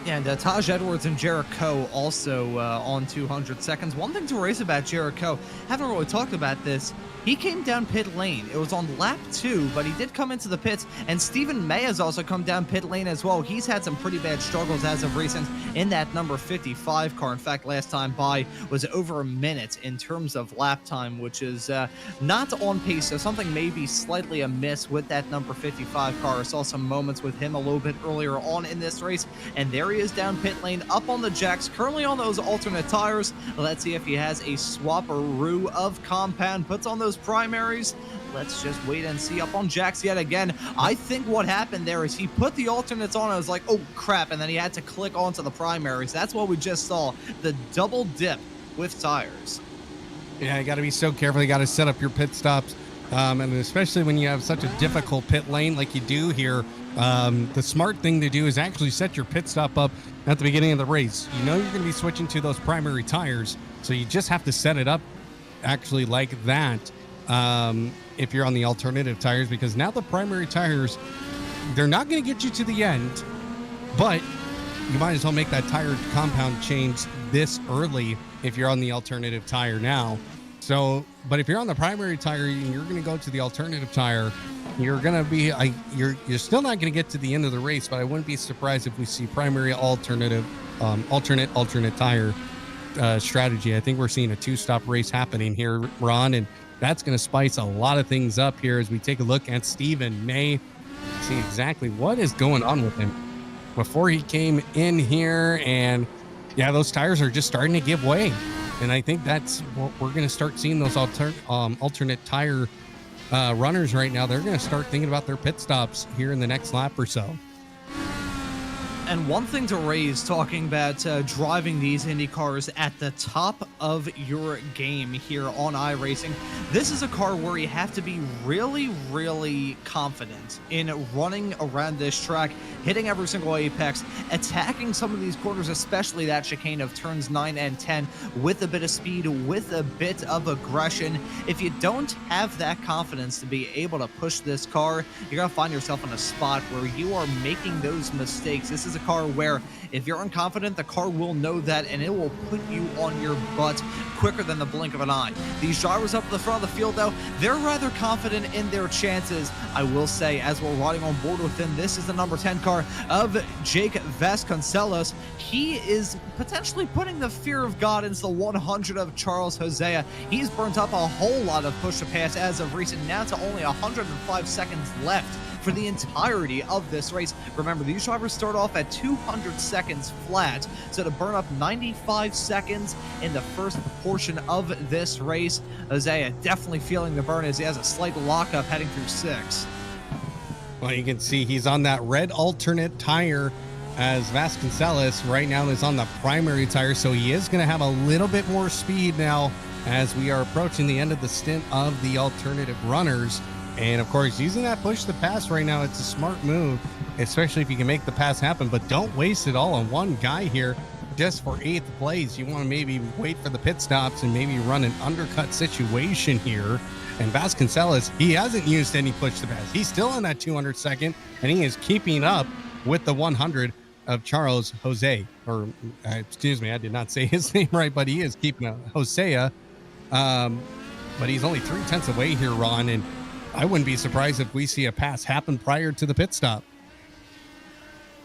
And Taj Edwards and Jericho also on 200 seconds. One thing to raise about Jericho, haven't really talked about this. He came down pit lane. It was on lap 2, but he did come into the pits. And Stephen May has also come down pit lane as well. He's had some pretty bad struggles as of recent in that number 55 car. In fact, last time by was over a minute in terms of lap time, which is not on pace. So something may be slightly amiss with that number 55 car. I saw some moments with him a little bit earlier on in this race. And there he is down pit lane, up on the jacks, currently on those alternate tires. Let's see if he has a swapperoo of compound, puts on those primaries. Let's just wait and see. Up on jacks yet again. I think what happened there is he put the alternates on. I was like, oh crap, and then he had to click onto the primaries. That's what we just saw, the double dip with tires. Yeah, you got to be so careful. You got to set up your pit stops, and especially when you have such a difficult pit lane like you do here. The smart thing to do is actually set your pit stop up at the beginning of the race. You know you're going to be switching to those primary tires, so you just have to set it up actually like that if you're on the alternative tires, because now the primary tires, they're not going to get you to the end, but you might as well make that tire compound change this early if you're on the alternative tire now. So, but if you're on the primary tire and you're going to go to the alternative tire, you're going to be, you're still not going to get to the end of the race, but I wouldn't be surprised if we see primary alternate tire strategy. I think we're seeing a two-stop race happening here, Ron, and that's going to spice a lot of things up here as we take a look at Stephen May, see exactly what is going on with him before he came in here. And yeah, those tires are just starting to give way, and I think that's what we're going to start seeing. Those alternate tire runners right now, they're going to start thinking about their pit stops here in the next lap or so. And one thing to raise, talking about driving these Indy cars at the top of your game here on iRacing, this is a car where you have to be really, really confident in running around this track, hitting every single apex, attacking some of these corners, especially that chicane of turns 9 and 10, with a bit of speed, with a bit of aggression. If you don't have that confidence to be able to push this car, you're going to find yourself in a spot where you are making those mistakes. This is a car where if you're unconfident, the car will know that, and it will put you on your butt quicker than the blink of an eye. These drivers up at the front of the field, though, they're rather confident in their chances. I will say, as we're riding on board with them, this is the number 10 car. car of Jake Vasconcelos. He is potentially putting the fear of God into the 100 of Charles Hosea. He's burnt up a whole lot of push to pass as of recent, now to only 105 seconds left for the entirety of this race. Remember, these drivers start off at 200 seconds flat, so to burn up 95 seconds in the first portion of this race, Hosea definitely feeling the burn as he has a slight lockup heading through 6. Well, you can see he's on that red alternate tire, as Vasconcelos right now is on the primary tire, so he is going to have a little bit more speed now as we are approaching the end of the stint of the alternative runners. And of course, using that push to pass right now, it's a smart move, especially if you can make the pass happen, but don't waste it all on one guy here just for 8th place. You want to maybe wait for the pit stops and maybe run an undercut situation here. And Vasconcelos, he hasn't used any push to pass. He's still on that 202nd, and he is keeping up with the 100 of Charles Jose, or excuse me, I did not say his name right, but he is keeping up Hosea. But he's only 3/10 away here, Ron, and I wouldn't be surprised if we see a pass happen prior to the pit stop.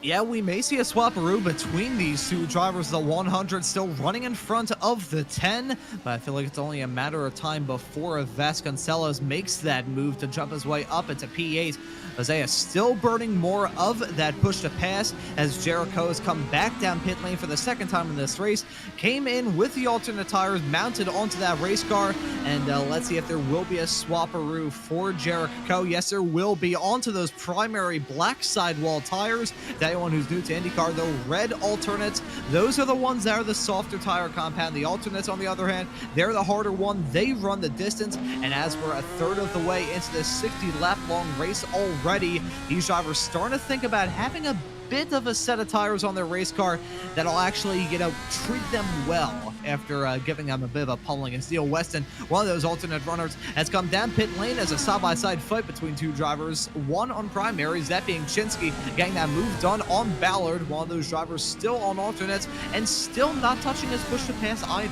Yeah, we may see a swapperoo between these two drivers. The 100 still running in front of the 10, but I feel like it's only a matter of time before Vasconcelos makes that move to jump his way up into P8. Hosea still burning more of that push to pass as Jericho has come back down pit lane for the second time in this race. Came in with the alternate tires mounted onto that race car, and let's see if there will be a swapperoo for Jericho. Yes, there will be, onto those primary black sidewall tires. Anyone who's new to IndyCar, the red alternates, those are the ones that are the softer tire compound. The alternates, on the other hand, they're the harder one. They run the distance, and as we're a third of the way into this 60-lap long race already, these drivers starting to think about having a bit of a set of tires on their race car that'll actually, treat them well after giving them a bit of a pummeling. And Neil Weston, one of those alternate runners, has come down pit lane as a side-by-side fight between two drivers, one on primaries, that being Chinsky, getting that move done on Ballard, one of those drivers still on alternates and still not touching his push to pass either.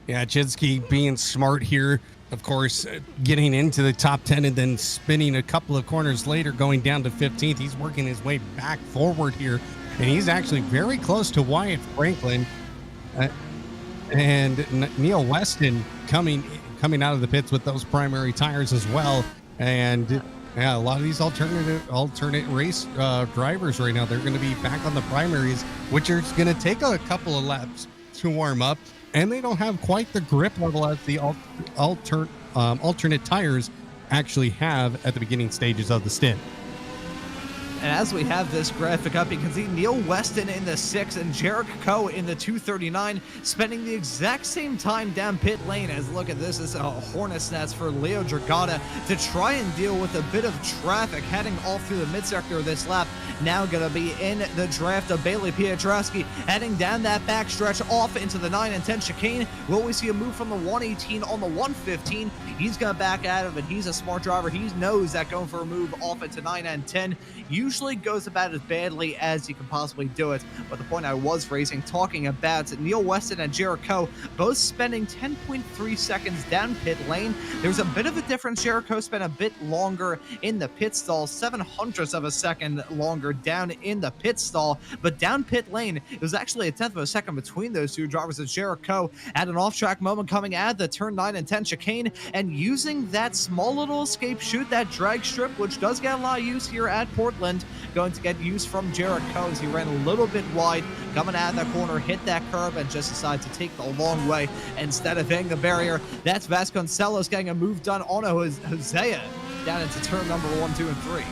Yeah, Chinsky being smart here. Of course, getting into the top 10 and then spinning a couple of corners later, going down to 15th. He's working his way back forward here, and he's actually very close to Wyatt Franklin. And Neil Weston coming out of the pits with those primary tires as well. And yeah, a lot of these alternate race drivers right now, they're going to be back on the primaries, which are going to take a couple of laps to warm up. And they don't have quite the grip level as the alternate tires actually have at the beginning stages of the stint. And as we have this graphic up, you can see Neil Weston in the 6 and Jericho in the 239, spending the exact same time down pit lane. As look at this, it's a hornet's nest for Leo Dragata to try and deal with a bit of traffic heading all through the mid-sector of this lap. Now going to be in the draft of Bailey Pietrowski, heading down that backstretch off into the 9 and 10 chicane. Will we see a move from the 118 on the 115? He's going to back out of it. He's a smart driver. He knows that going for a move off into 9 and 10 usually goes about as badly as you can possibly do it. But the point I was raising, talking about Neil Weston and Jericho both spending 10.3 seconds down pit lane. There's a bit of a difference. Jericho spent a bit longer in the pit stall, 0.07 of a second longer down in the pit stall, but down pit lane, it was actually 1/10 of a second between those two drivers. As Jericho had an off-track moment coming at the turn 9 and 10 chicane, and using that small little escape chute, that drag strip, which does get a lot of use here at Portland, going to get use from Jericho as he ran a little bit wide, coming out of that corner, hit that curb, and just decided to take the long way instead of hitting the barrier. That's Vasconcelos getting a move done on Hosea down into turn number 1, 2, and 3.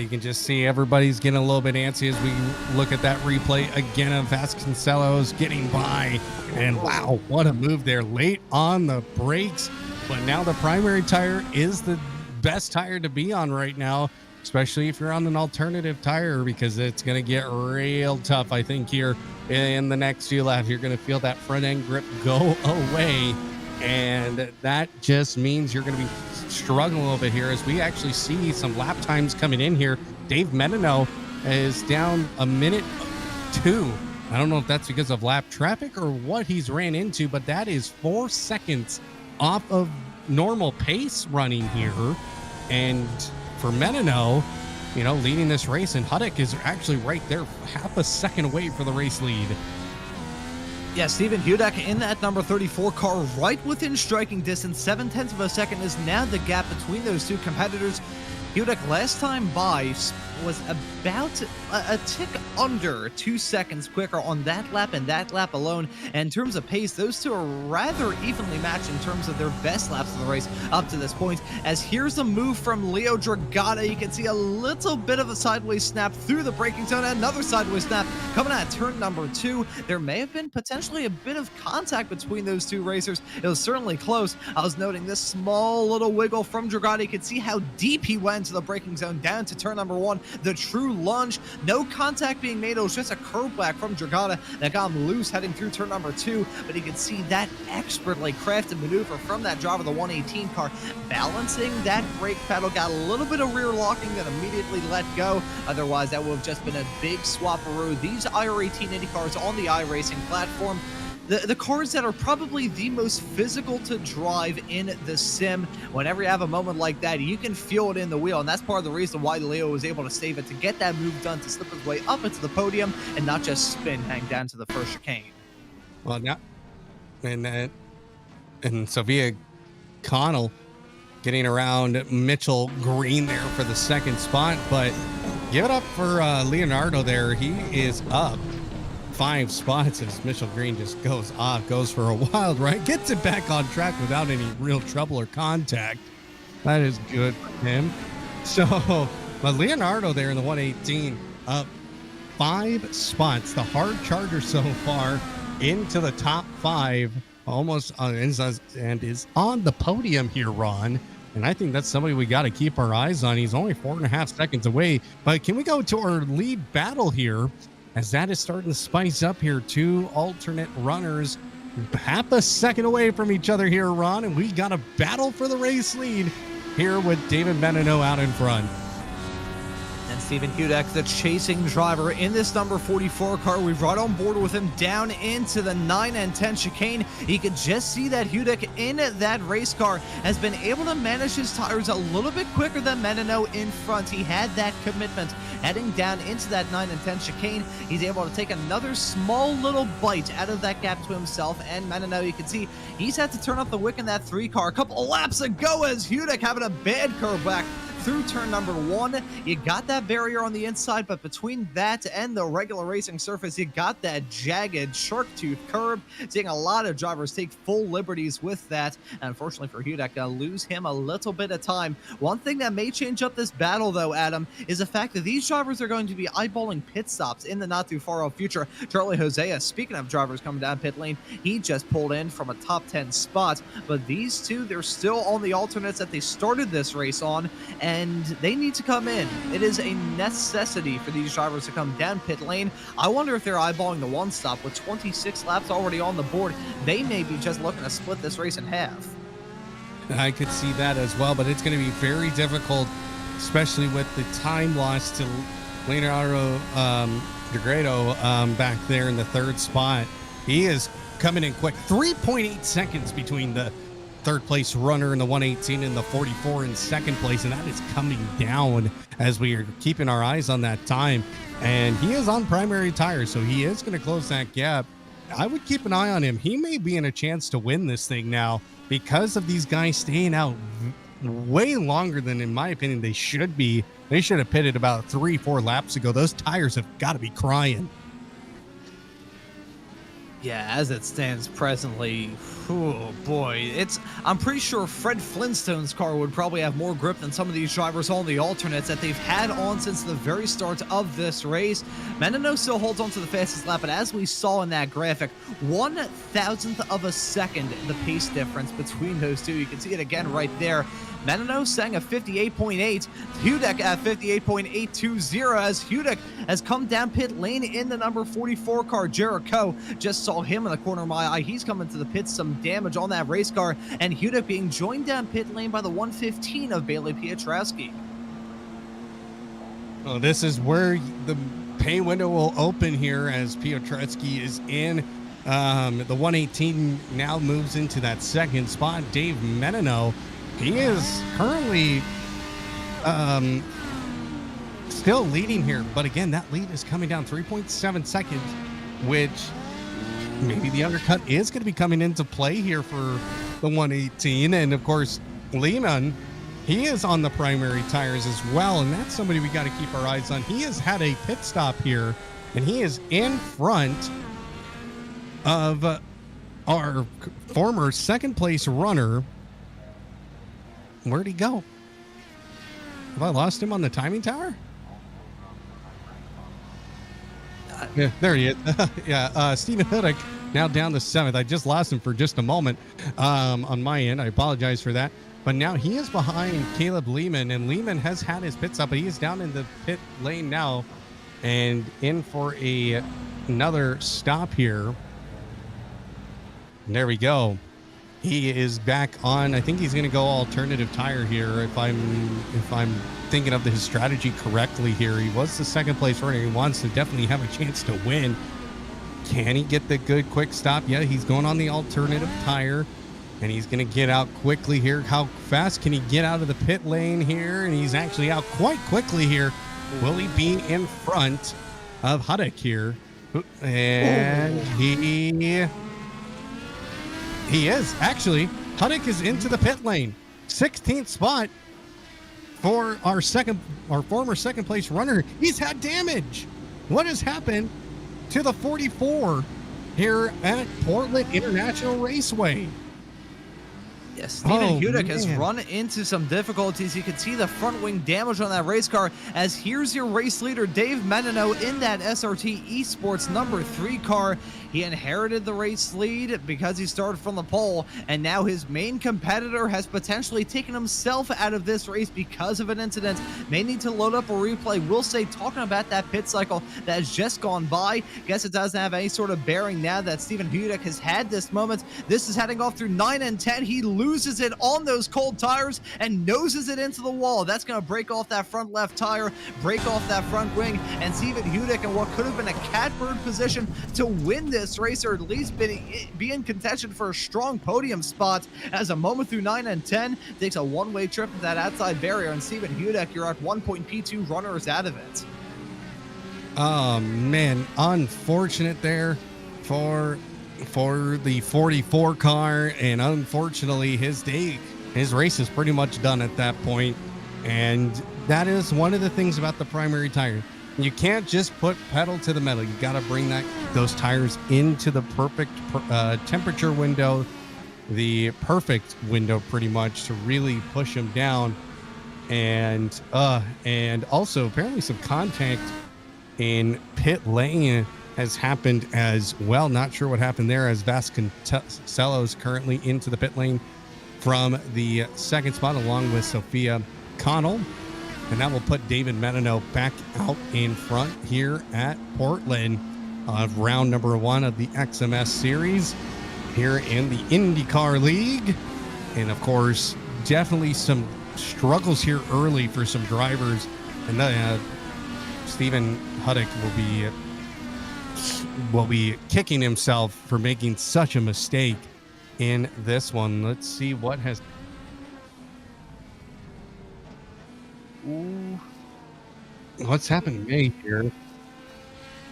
You can just see everybody's getting a little bit antsy as we look at that replay again of Vasconcelos getting by. And wow, what a move there, late on the brakes. But now the primary tire is the best tire to be on right now, especially if you're on an alternative tire, because it's going to get real tough, I think, here in the next few laps. You're going to feel that front end grip go away, and that just means you're going to be struggling a little bit here as we actually see some lap times coming in here. Dave Medino is down 1:02. I don't know if that's because of lap traffic or what he's ran into, but that is 4 seconds off of normal pace running here. And for Medino, leading this race, and Hudek is actually right there, half a second away for the race lead. Yeah, Steven Hudek in that number 34 car, right within striking distance. 0.7 of a second is now the gap between those two competitors. Hudek last time by was about a tick under 2 seconds quicker on that lap and that lap alone. And in terms of pace, those two are rather evenly matched in terms of their best laps of the race up to this point. As here's a move from Leo Dragata. You can see a little bit of a sideways snap through the braking zone, and another sideways snap coming out of turn number 2. There may have been potentially a bit of contact between those two racers. It was certainly close. I was noting this small little wiggle from Dragata. You can see how deep he went to the braking zone down to turn number 1. The true lunge, no contact being made. It was just a curve back from Dragata that got him loose heading through turn number 2, but you can see that expertly crafted maneuver from that driver, the 118 car, balancing that brake pedal, got a little bit of rear locking, that immediately let go. Otherwise, that would have just been a big swap-a-roo. These IR18 Indy cars on the iRacing platform, the cars that are probably the most physical to drive in the sim. Whenever you have a moment like that, you can feel it in the wheel, and that's part of the reason why Leo was able to save it, to get that move done, to slip his way up into the podium and not just spin, hang down to the first chicane. Well, now, and Sophia Connell getting around Mitchell Green there for the second spot, but give it up for Leonardo there. He is up 5 spots as Mitchell Green just goes for a wild ride, gets it back on track without any real trouble or contact. That is good for him. So, but Leonardo there in the 118 up 5 spots, the hard charger so far into the top 5, almost and is on the podium here, Ron. And I think that's somebody we got to keep our eyes on. He's only 4.5 seconds away. But can we go to our lead battle here, as that is starting to spice up here? 2 alternate runners half a second away from each other here, Ron. And we got a battle for the race lead here with David Menino out in front. And Steven Hudek, the chasing driver in this number 44 car, we've right on board with him down into the 9 and 10 chicane. You could just see that Hudek in that race car has been able to manage his tires a little bit quicker than Menino in front. He had that commitment heading down into that 9 and 10 chicane. He's able to take another small little bite out of that gap to himself and Menino. You can see he's had to turn up the wick in that 3 car a couple of laps ago, as Hudek having a bad curve back through turn number 1. You got that barrier on the inside, but between that and the regular racing surface, you got that jagged shark tooth curb. Seeing a lot of drivers take full liberties with that, and unfortunately for Hudek, lose him a little bit of time. One thing that may change up this battle, though, Adam, is the fact that these drivers are going to be eyeballing pit stops in the not too far off future. Charlie Hosea, speaking of drivers coming down pit lane, he just pulled in from a top 10 spot, but these two, they're still on the alternates that they started this race on, and they need to come in. It is a necessity for these drivers to come down pit lane. I wonder if they're eyeballing the 1 stop. With 26 laps already on the board, they may be just looking to split this race in half. I could see that as well, but it's going to be very difficult, especially with the time loss to Leonardo DeGredo back there in the 3rd spot. He is coming in quick. 3.8 seconds between the 3rd place runner in the 118 and the 44 in 2nd place, and that is coming down as we are keeping our eyes on that time. And he is on primary tires, so he is going to close that gap. I would keep an eye on him. He may be in a chance to win this thing now because of these guys staying out way longer than, in my opinion, they should be. They should have pitted about 3-4 laps ago. Those tires have got to be crying. Yeah, as it stands presently, oh boy, I'm pretty sure Fred Flintstone's car would probably have more grip than some of these drivers on the alternates that they've had on since the very start of this race. Menino still holds on to the fastest lap, but as we saw in that graphic, 1/1000th of a second, the pace difference between those two. You can see it again right there. Menino sang a 58.8, Hudek at 58.820, as Hudek has come down pit lane in the number 44 car. Jericho, just saw him in the corner of my eye. He's coming to the pits, some damage on that race car, and Hudek being joined down pit lane by the 115 of Bailey Piotrowski. Well, this is where the pay window will open here, as Piotrowski is in. The 118 now moves into that 2nd spot. Dave Menino, he is currently still leading here, but again, that lead is coming down 3.7 seconds, which maybe the undercut is going to be coming into play here for the 118. And of course, Lehman, he is on the primary tires as well, and that's somebody we got to keep our eyes on. He has had a pit stop here, and he is in front of our former second place runner. Where'd he go? Have I lost him on the timing tower? Yeah, there he is. Yeah, Stephen Huddick now down to 7th. I just lost him for just a moment on my end. I apologize for that. But now he is behind Caleb Lehman, and Lehman has had his pit stop, but he is down in the pit lane now and in for another stop here. And there we go. He is back on. I think he's going to go alternative tire here. If I'm thinking of his strategy correctly here, he was the second place runner. He wants to definitely have a chance to win. Can he get the good quick stop? Yeah, he's going on the alternative tire, and he's going to get out quickly here. How fast can he get out of the pit lane here? And he's actually out quite quickly here. Will he be in front of Huddick here? And he is actually. Huddick is into the pit lane. 16th spot for our former second place runner. He's had damage. What has happened to the 44 here at Portland International Raceway? Yes, Stephen Huddick has run into some difficulties. You can see the front wing damage on that race car, as here's your race leader, Dave Menino, in that SRT Esports number 3 car. He inherited the race lead because he started from the pole, and now his main competitor has potentially taken himself out of this race because of an incident. May need to load up a replay. We'll say, talking about that pit cycle that has just gone by, guess it doesn't have any sort of bearing now that Stephen Huddick has had this moment. This is heading off through 9 and 10. He loses it on those cold tires and noses it into the wall. That's going to break off that front left tire, break off that front wing, and Stephen Huddick in what could have been a catbird position to win this race, or at least be in contention for a strong podium spot, as a moment through 9 and 10 takes a one-way trip to that outside barrier, and Stephen Huddick, you're at 1.P2 runners out of it. Oh man, unfortunate there for the 44 car, and unfortunately his race is pretty much done at that point. And that is one of the things about the primary tire. You can't just put pedal to the metal. You got to bring those tires into the perfect temperature window, the perfect window pretty much, to really push them down. And also apparently some contact in pit lane has happened as well. Not sure what happened there, as Vasconcelos currently into the pit lane from the second spot along with Sophia Connell. And that will put David Menino back out in front here at Portland of round number 1 of the XMS series here in the INDYCAR League. And of course, definitely some struggles here early for some drivers. And Stephen Huddick will be kicking himself for making such a mistake in this one. Let's see what has... Ooh. What's happened to me here?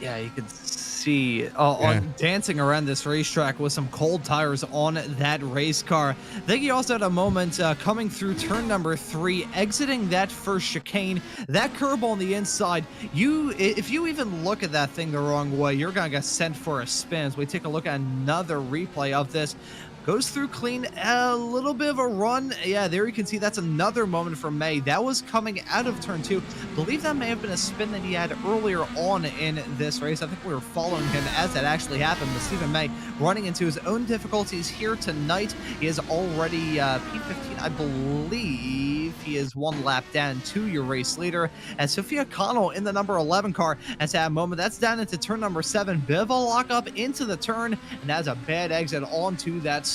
Yeah, you can see on dancing around this racetrack with some cold tires on that race car. I think he also had a moment coming through turn number 3, exiting that first chicane. That curb on the inside, if you even look at that thing the wrong way, you're going to get sent for a spin. As we take a look at another replay of this. Goes through clean, a little bit of a run. Yeah, there you can see that's another moment for May. That was coming out of turn 2. I believe that may have been a spin that he had earlier on in this race. I think we were following him as that actually happened. But Stephen May running into his own difficulties here tonight. He is already P15, I believe. He is 1 lap down to your race leader. And Sophia Connell in the number 11 car has had a moment. That's down into turn number 7. Bit of a lockup into the turn, and that's a bad exit onto that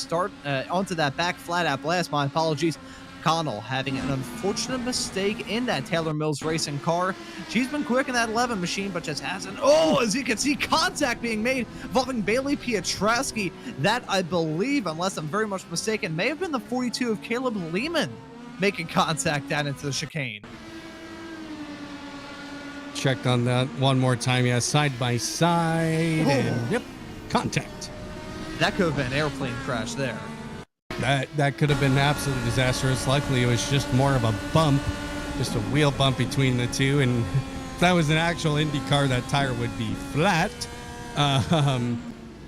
onto that back flat out blast. My apologies. Connell having an unfortunate mistake in that Taylor Mills racing car. She's been quick in that 11 machine, but just hasn't. Oh, as you can see, contact being made involving Bailey Piotrowski. That, I believe, unless I'm very much mistaken, may have been the 42 of Caleb Lehman making contact down into the chicane. check on that one more time. Yeah, side by side, and yep, contact. That could have been an airplane crash there. That could have been absolutely disastrous. Luckily, it was just more of a bump, just a wheel bump between the two. And if that was an actual IndyCar, that tire would be flat.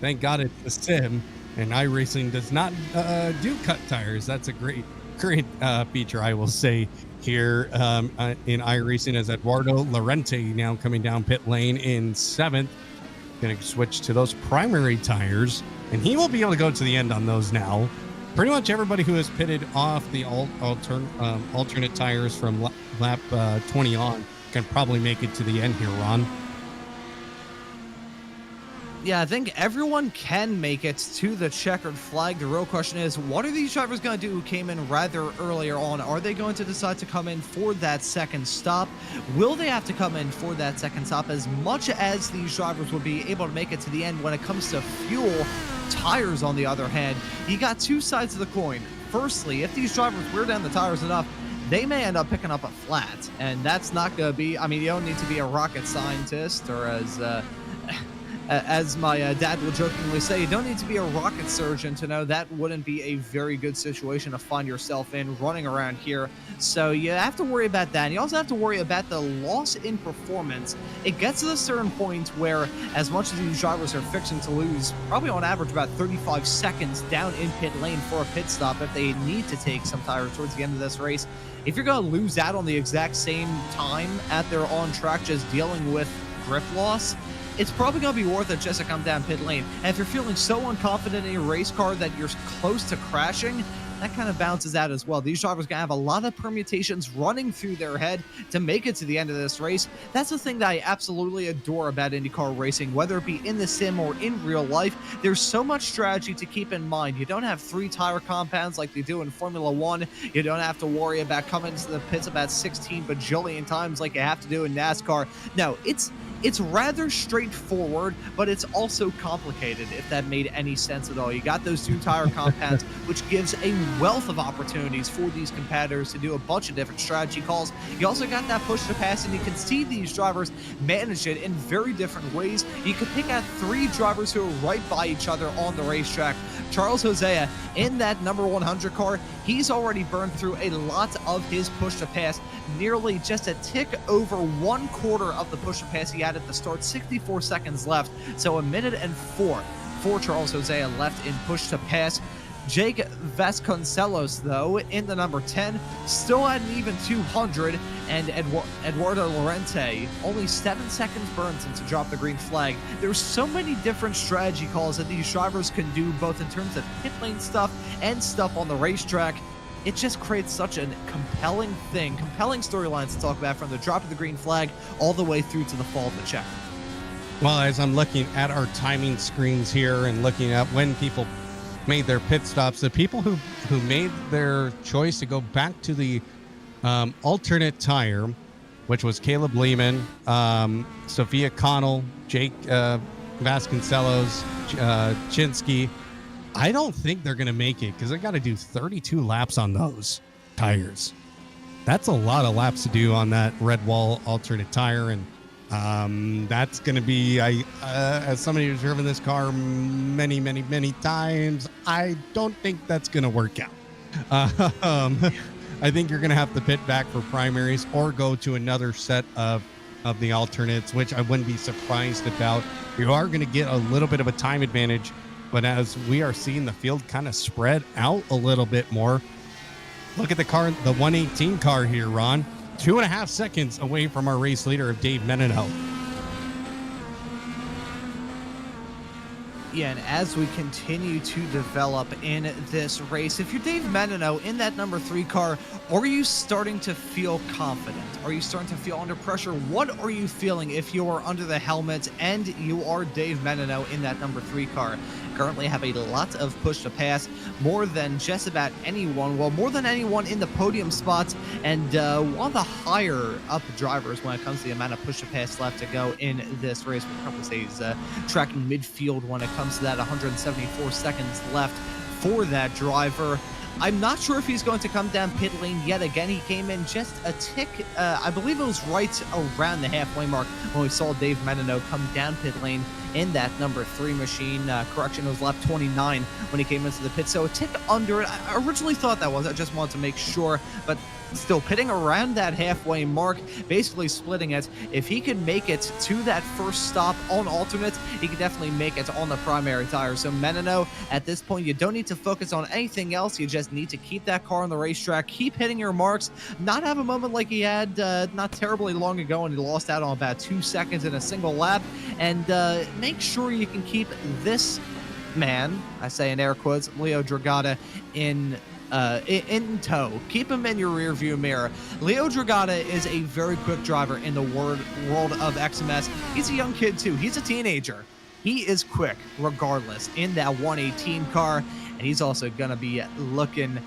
Thank God it's a sim, and iRacing does not do cut tires. That's a great feature, I will say, here in iRacing, as Eduardo Lorente now coming down pit lane in 7th. Going to switch to those primary tires, and he will be able to go to the end on those now. Pretty much everybody who has pitted off the alternate tires from lap 20 on can probably make it to the end here, Ron. Yeah, I think everyone can make it to the checkered flag. The real question is, what are these drivers going to do who came in rather earlier on? Are they going to decide to come in for that second stop? Will they have to come in for that second stop? As much as these drivers will be able to make it to the end when it comes to fuel, tires, on the other hand, you got two sides of the coin. Firstly, if these drivers wear down the tires enough, they may end up picking up a flat, and that's not going to be, I mean, you don't need to be a rocket scientist, or as my dad will jokingly say, you don't need to be a rocket surgeon to know that wouldn't be a very good situation to find yourself in running around here. So you have to worry about that. And you also have to worry about the loss in performance. It gets to a certain point where, as much as these drivers are fixing to lose, probably on average about 35 seconds down in pit lane for a pit stop if they need to take some tires towards the end of this race, if you're going to lose out on the exact same time at their on track just dealing with grip loss, it's probably going to be worth it just to come down pit lane. And if you're feeling so unconfident in your race car that you're close to crashing, that kind of balances out as well. These drivers are going to have a lot of permutations running through their head to make it to the end of this race. That's the thing that I absolutely adore about IndyCar racing, whether it be in the sim or in real life. There's so much strategy to keep in mind. You don't have 3 tire compounds like they do in Formula 1. You don't have to worry about coming to the pits about 16 bajillion times like you have to do in NASCAR. No, it's rather straightforward, but it's also complicated, if that made any sense at all. You got those 2 tire compounds, which gives a wealth of opportunities for these competitors to do a bunch of different strategy calls. You also got that push to pass, and you can see these drivers manage it in very different ways. You could pick out 3 drivers who are right by each other on the racetrack. Charles Hosea, in that number 100 car, he's already burned through a lot of his push to pass, nearly just a tick over 1/4 of the push to pass he had at the start, 64 seconds left. So 1:04 for Charles Hosea left in push to pass. Jake Vasconcelos, though, in the number 10, still at an even 200, and Eduardo Lorente, only 7 seconds burned since he dropped the green flag. There's so many different strategy calls that these drivers can do, both in terms of pit lane stuff and stuff on the racetrack. It just creates such a compelling storylines to talk about, from the drop of the green flag all the way through to the fall of the checker. Well, as I'm looking at our timing screens here and looking at when people made their pit stops, the people who made their choice to go back to the alternate tire, which was Caleb Lehman, Sophia Connell, Jake Vasconcelos, Chinsky, I don't think they're going to make it, because they got to do 32 laps on those tires. That's a lot of laps to do on that red wall alternate tire, and that's going to be, as somebody who's driven this car many, many, many times, I don't think that's going to work out. I think you're going to have to pit back for primaries or go to another set of the alternates, which I wouldn't be surprised about. You are going to get a little bit of a time advantage, but as we are seeing the field kind of spread out a little bit more, look at the car, the 118 car here, Ron. 2.5 seconds away from our race leader of Dave Menino. Yeah, and as we continue to develop in this race, if you're Dave Menino in that number 3 car, are you starting to feel confident? Are you starting to feel under pressure? What are you feeling if you are under the helmet and you are Dave Menino in that number 3 car? Currently have a lot of push to pass, more than just about anyone, well, more than anyone in the podium spots, and one of the higher up drivers when it comes to the amount of push to pass left to go in this race. We'll probably say he's tracking midfield when it comes to that. 174 seconds left for that driver. I'm not sure if he's going to come down pit lane yet again. He came in just a tick, I believe it was right around the halfway mark when we saw Dave Menino come down pit lane in that number 3 machine. Correction, it was lap 29 when he came into the pit, so a tick under it. I originally thought that was, I just wanted to make sure, but still pitting around that halfway mark, basically splitting it. If he can make it to that first stop on alternate, he can definitely make it on the primary tire. So Menino, at this point, you don't need to focus on anything else. You just need to keep that car on the racetrack, keep hitting your marks, not have a moment like he had not terribly long ago when he lost out on about 2 seconds in a single lap, and make sure you can keep this man, I say in air quotes, Leo Dragata, in tow. Keep him in your rear view mirror. Leo Dragata is a very quick driver in the world of XMS. He's a young kid too. He's a teenager. He is quick regardless in that 118 car, and he's also gonna be looking,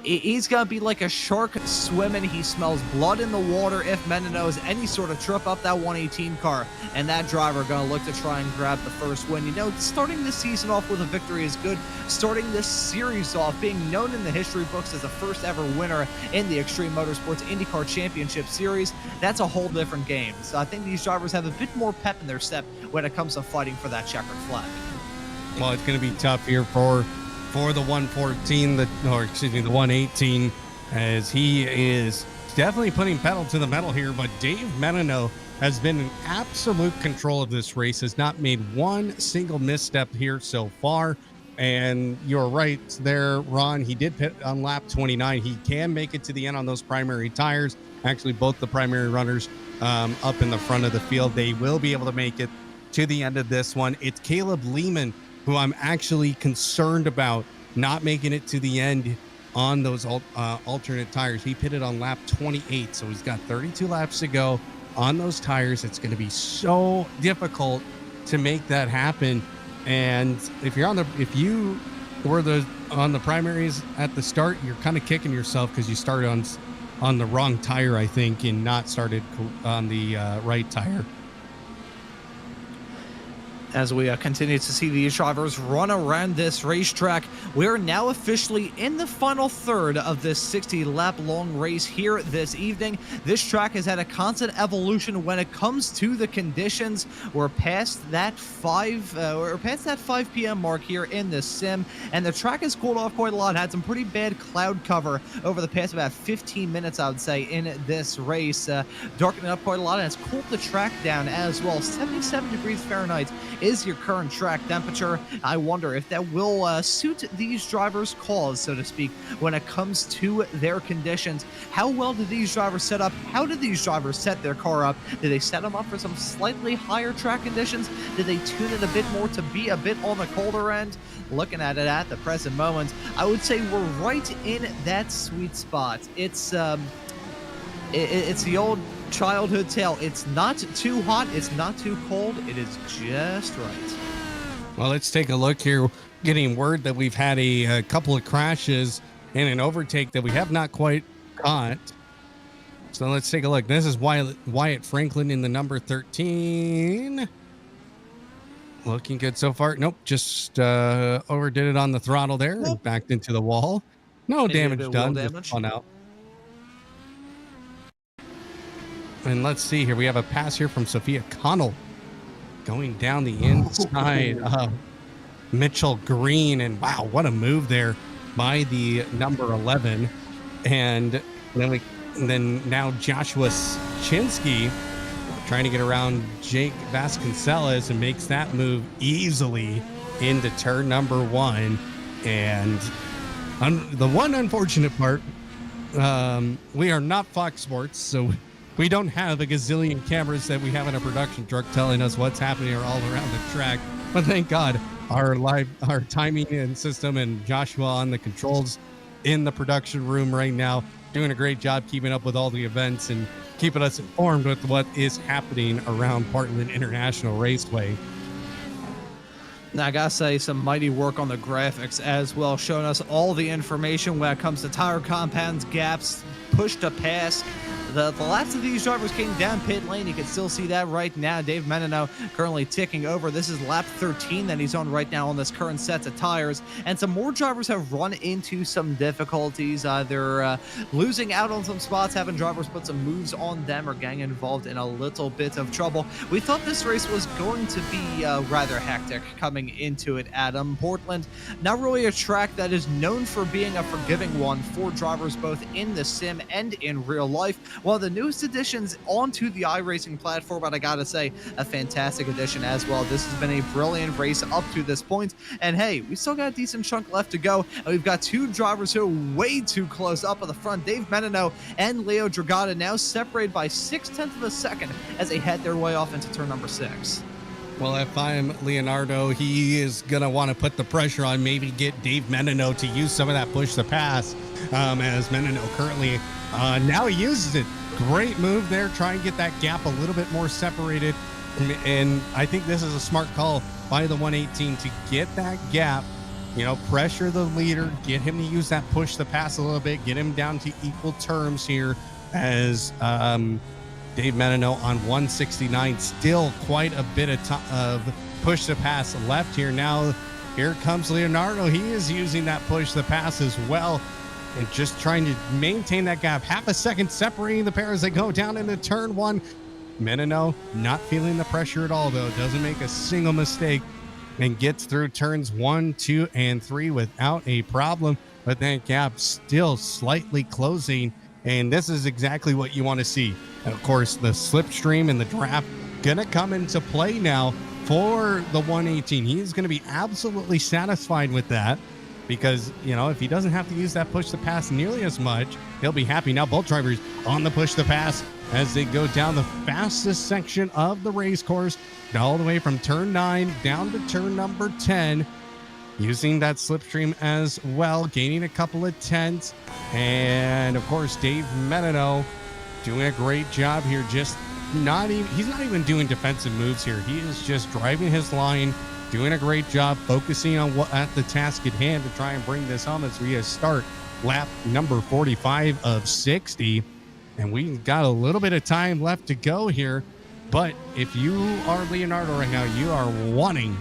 he's gonna be like a shark swimming. He smells blood in the water if Menino knows any sort of trip up that 118 car, and that driver gonna look to try and grab the first win. You know, starting this season off with a victory is good. Starting this series off, being known in the history books as the first ever winner in the Xtreme Motorsports INDYCAR Championship Series, that's a whole different game. So I think these drivers have a bit more pep in their step when it comes to fighting for that checkered flag. Well, it's going to be tough here for the 114, the 118, as he is definitely putting pedal to the metal here. But Dave Menino has been in absolute control of this race, has not made one single misstep here so far. And you're right there, Ron. He did pit on lap 29. He can make it to the end on those primary tires. Actually, both the primary runners up in the front of the field, they will be able to make it to the end of this one. It's Caleb Lehman who I'm actually concerned about not making it to the end on those alternate tires. He pitted on lap 28, so he's got 32 laps to go on those tires. It's going to be so difficult to make that happen. And if you were on the primaries at the start, you're kind of kicking yourself because you started on the wrong tire, I think, and not started on the right tire. As we continue to see these drivers run around this racetrack, we're now officially in the final third of this 60-lap long race here this evening. This track has had a constant evolution when it comes to the conditions. We're past that 5 p.m. mark here in this sim, and the track has cooled off quite a lot. Had some pretty bad cloud cover over the past about 15 minutes, I would say, in this race, darkening up quite a lot, and it's cooled the track down as well. 77 degrees Fahrenheit is your current track temperature. I wonder if that will suit these drivers' cause, so to speak, when it comes to their conditions. How well did these drivers set up? How did these drivers set their car up? Did they set them up for some slightly higher track conditions? Did they tune it a bit more to be a bit on the colder end? Looking at it at the present moment, I would say we're right in that sweet spot. It's the old childhood tale. It's not too hot, it's not too cold, it is just right. Well, let's take a look here. Getting word that we've had a couple of crashes and an overtake that we have not quite caught. So let's take a look. This is Wyatt Franklin in the number 13. Looking good so far. Nope, just overdid it on the throttle there and backed into the wall. No damage done. Just spun out. And let's see here. We have a pass here from Sophia Connell going down the inside of Mitchell Green. And wow, what a move there by the number 11. And then now Joshua Chinsky trying to get around Jake Vasconcelos and makes that move easily into turn number 1. And the one unfortunate part, we are not Fox Sports, so we don't have a gazillion cameras that we have in a production truck telling us what's happening all around the track. But thank God our timing and system and Joshua on the controls in the production room right now, doing a great job keeping up with all the events and keeping us informed with what is happening around Portland International Raceway. Now, I gotta say, some mighty work on the graphics as well, showing us all the information when it comes to tire compounds, gaps, push to pass, the last of these drivers came down pit lane. You can still see that right now. Dave Menino currently ticking over. This is lap 13 that he's on right now on this current set of tires. And some more drivers have run into some difficulties. They're losing out on some spots, having drivers put some moves on them, or getting involved in a little bit of trouble. We thought this race was going to be rather hectic coming into it, Adam. Portland, not really a track that is known for being a forgiving one for drivers both in the sim and in real life. Well, the newest additions onto the iRacing platform, but I gotta say, a fantastic addition as well. This has been a brilliant race up to this point, and hey, we still got a decent chunk left to go, and we've got two drivers who are way too close up at the front. Dave Menino and Leo Dragata now separated by 0.6 of a second as they head their way off into turn number 6. Well, if I'm Leonardo, he is going to want to put the pressure on, maybe get Dave Menino to use some of that push to pass, as Menino currently, now he uses it. Great move there, try and get that gap a little bit more separated. And I think this is a smart call by the 118 to get that gap, you know, pressure the leader, get him to use that push to pass a little bit, get him down to equal terms here as Dave Menino on 169. Still quite a bit of push to pass left here. Now here comes Leonardo. He is using that push to pass as well, and just trying to maintain that gap. Half a second separating the pair as they go down into turn 1. Menino not feeling the pressure at all, though. Doesn't make a single mistake and gets through turns 1, 2, and 3 without a problem. But that gap still slightly closing, and this is exactly what you want to see. And of course, the slipstream and the draft gonna come into play now for the 118. He's gonna be absolutely satisfied with that, because, you know, if he doesn't have to use that push to pass nearly as much, he'll be happy. Now both drivers on the push to pass as they go down the fastest section of the race course, all the way from turn 9 down to turn number 10, using that slipstream as well, gaining a couple of tenths. And of course, Dave Menino doing a great job here. Just he's not even doing defensive moves here. He is just driving his line, doing a great job, focusing on at the task at hand to try and bring this home as we start lap number 45 of 60. And we've got a little bit of time left to go here. But if you are Leonardo right now, you are wanting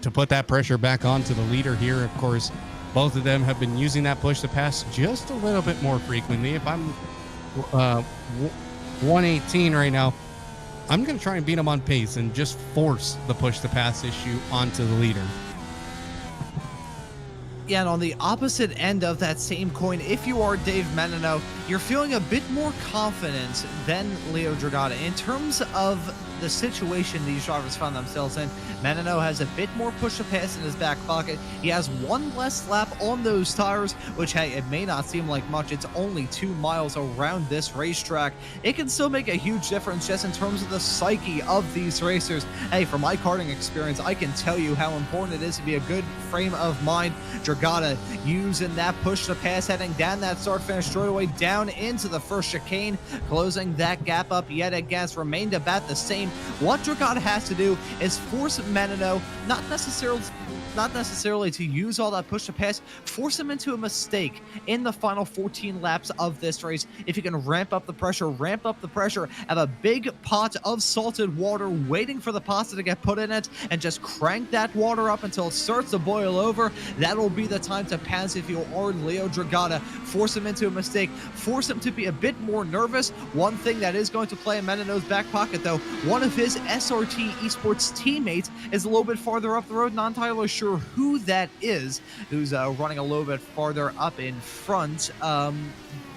to put that pressure back onto the leader here. Of course, both of them have been using that push to pass just a little bit more frequently. If I'm 118 right now, I'm going to try and beat him on pace and just force the push to pass issue onto the leader. Yeah, and on the opposite end of that same coin, if you are Dave Menino, you're feeling a bit more confident than Leo Dragata in terms of the situation these drivers found themselves in. Menino has a bit more push to pass in his back pocket. He has one less lap on those tires, which, hey, it may not seem like much. It's only 2 miles around this racetrack. It can still make a huge difference just in terms of the psyche of these racers. Hey, from my karting experience, I can tell you how important it is to be a good frame of mind. Dragata using that push to pass, heading down that start-finish straightaway, down into the first chicane, closing that gap up yet again. It's remained about the same. What Dragata has to do is force Menino, not necessarily to use all that push to pass, force him into a mistake in the final 14 laps of this race. If you can ramp up the pressure, have a big pot of salted water waiting for the pasta to get put in it, and just crank that water up until it starts to boil over, that'll be the time to pass if you are Leo Dragata. Force him into a mistake, force him to be a bit more nervous. One thing that is going to play in Menino's back pocket, though, one of his SRT Esports teammates is a little bit farther up the road. Not entirely sure who that is, who's running a little bit farther up in front,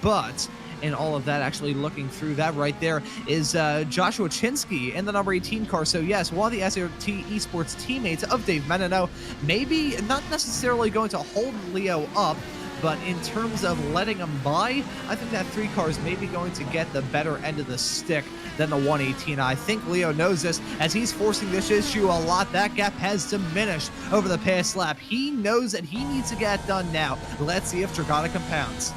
but in all of that, actually looking through that right there, is Joshua Chinsky in the number 18 car. So yes, one of the SRT Esports teammates of Dave Menino, maybe not necessarily going to hold Leo up, but in terms of letting him by, I think that 3 car is maybe going to get the better end of the stick than the 118. I think Leo knows this as he's forcing this issue a lot. That gap has diminished over the past lap. He knows that he needs to get it done now. Let's see if Dragata compounds.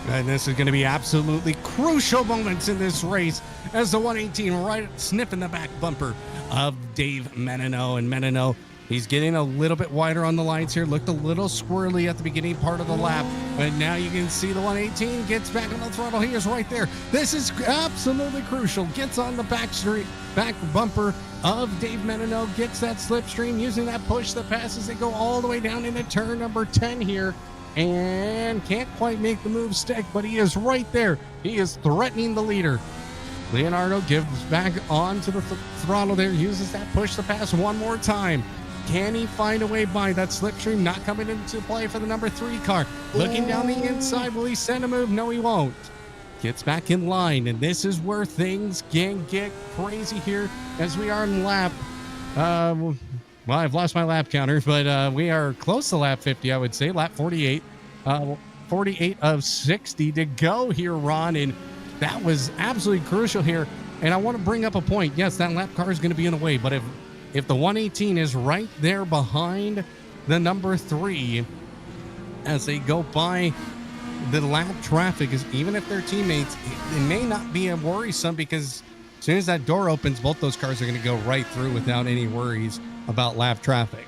And this is going to be absolutely crucial moments in this race as the 118 right sniffing the back bumper of Dave Menino. And Menino He's getting a little bit wider on the lines here. Looked a little squirrely at the beginning part of the lap, but now you can see the 118 gets back on the throttle. He is right there. This is absolutely crucial. Gets on the back bumper of Dave Menino, gets that slipstream using that push that passes. They go all the way down into turn number 10 here, and can't quite make the move stick, but he is right there. He is threatening the leader. Leonardo gives back onto the throttle there, uses that push to pass one more time. Can he find a way by that slipstream? Not coming into play for the number 3 car. Looking down the inside, will he send a move? No, he won't. Gets back in line, and this is where things can get crazy here as we are in lap. Well, I've lost my lap counter, but we are close to lap 50, I would say. Lap 48. 48 of 60 to go here, Ron, and that was absolutely crucial here. And I want to bring up a point. Yes, that lap car is going to be in the way, but if the 118 is right there behind the number 3 as they go by the lap traffic, is even if they're teammates, it may not be a worrisome, because as soon as that door opens, both those cars are going to go right through without any worries about lap traffic.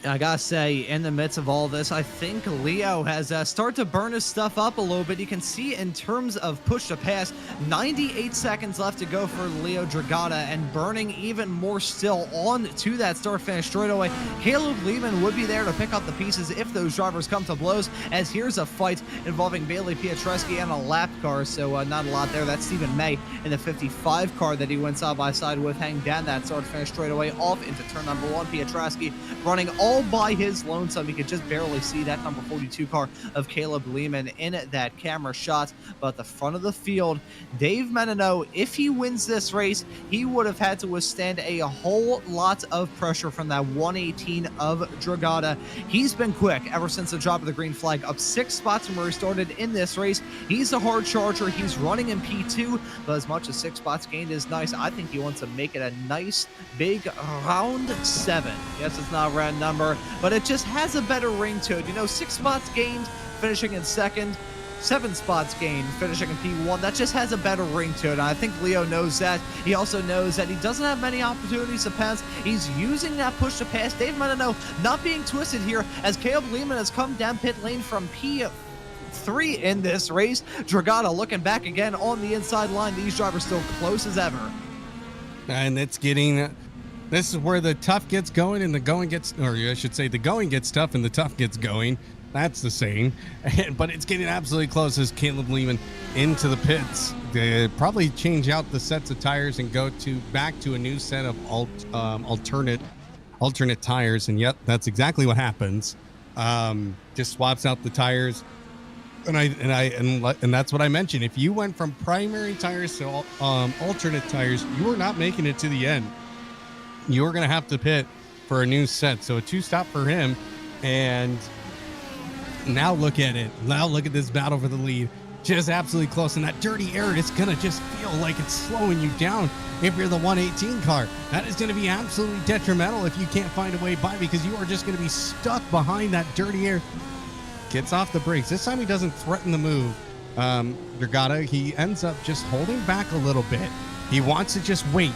I gotta say, in the midst of all this, I think Leo has started to burn his stuff up a little bit. You can see in terms of push to pass, 98 seconds left to go for Leo Dragata, and burning even more still on to that start-finish straightaway. Caleb Lehman would be there to pick up the pieces if those drivers come to blows, as here's a fight involving Bailey Piotrowski and a lap car, so not a lot there. That's Stephen May in the 55 car that he went side-by-side with, hanging down that start-finish straightaway off into turn number 1. Piotrowski running all by his lonesome. You could just barely see that number 42 car of Caleb Lehman in that camera shot. But at the front of the field, Dave Menino, if he wins this race, he would have had to withstand a whole lot of pressure from that 118 of Dragata. He's been quick ever since the drop of the green flag, up 6 spots from where he started in this race. He's a hard charger. He's running in P2, but as much as 6 spots gained is nice, I think he wants to make it a nice big round 7. Yes, it's not a round number, but it just has a better ring to it. You know, 6 spots gained, finishing in second, 7 spots gained, finishing in P1. That just has a better ring to it. And I think Leo knows that. He also knows that he doesn't have many opportunities to pass. He's using that push to pass. Dave Menino not being twisted here, as Caleb Lehman has come down pit lane from P3 in this race. Dragata looking back again on the inside line. These drivers still close as ever. And it's getting... This is where the tough gets going and the going gets, or I should say the going gets tough and the tough gets going. That's the saying. But it's getting absolutely close as Caleb Lehman into the pits. They probably change out the sets of tires and go back to a new set of alternate tires. And yep, that's exactly what happens. Just swaps out the tires. And that's what I mentioned. If you went from primary tires to alternate tires, you are not making it to the end. You're going to have to pit for a new set. So a 2-stop for him. And now look at it. Now look at this battle for the lead. Just absolutely close. And that dirty air, it's going to just feel like it's slowing you down if you're the 118 car. That is going to be absolutely detrimental if you can't find a way by, because you are just going to be stuck behind that dirty air. Gets off the brakes. This time he doesn't threaten the move. Dragata, he ends up just holding back a little bit. He wants to just wait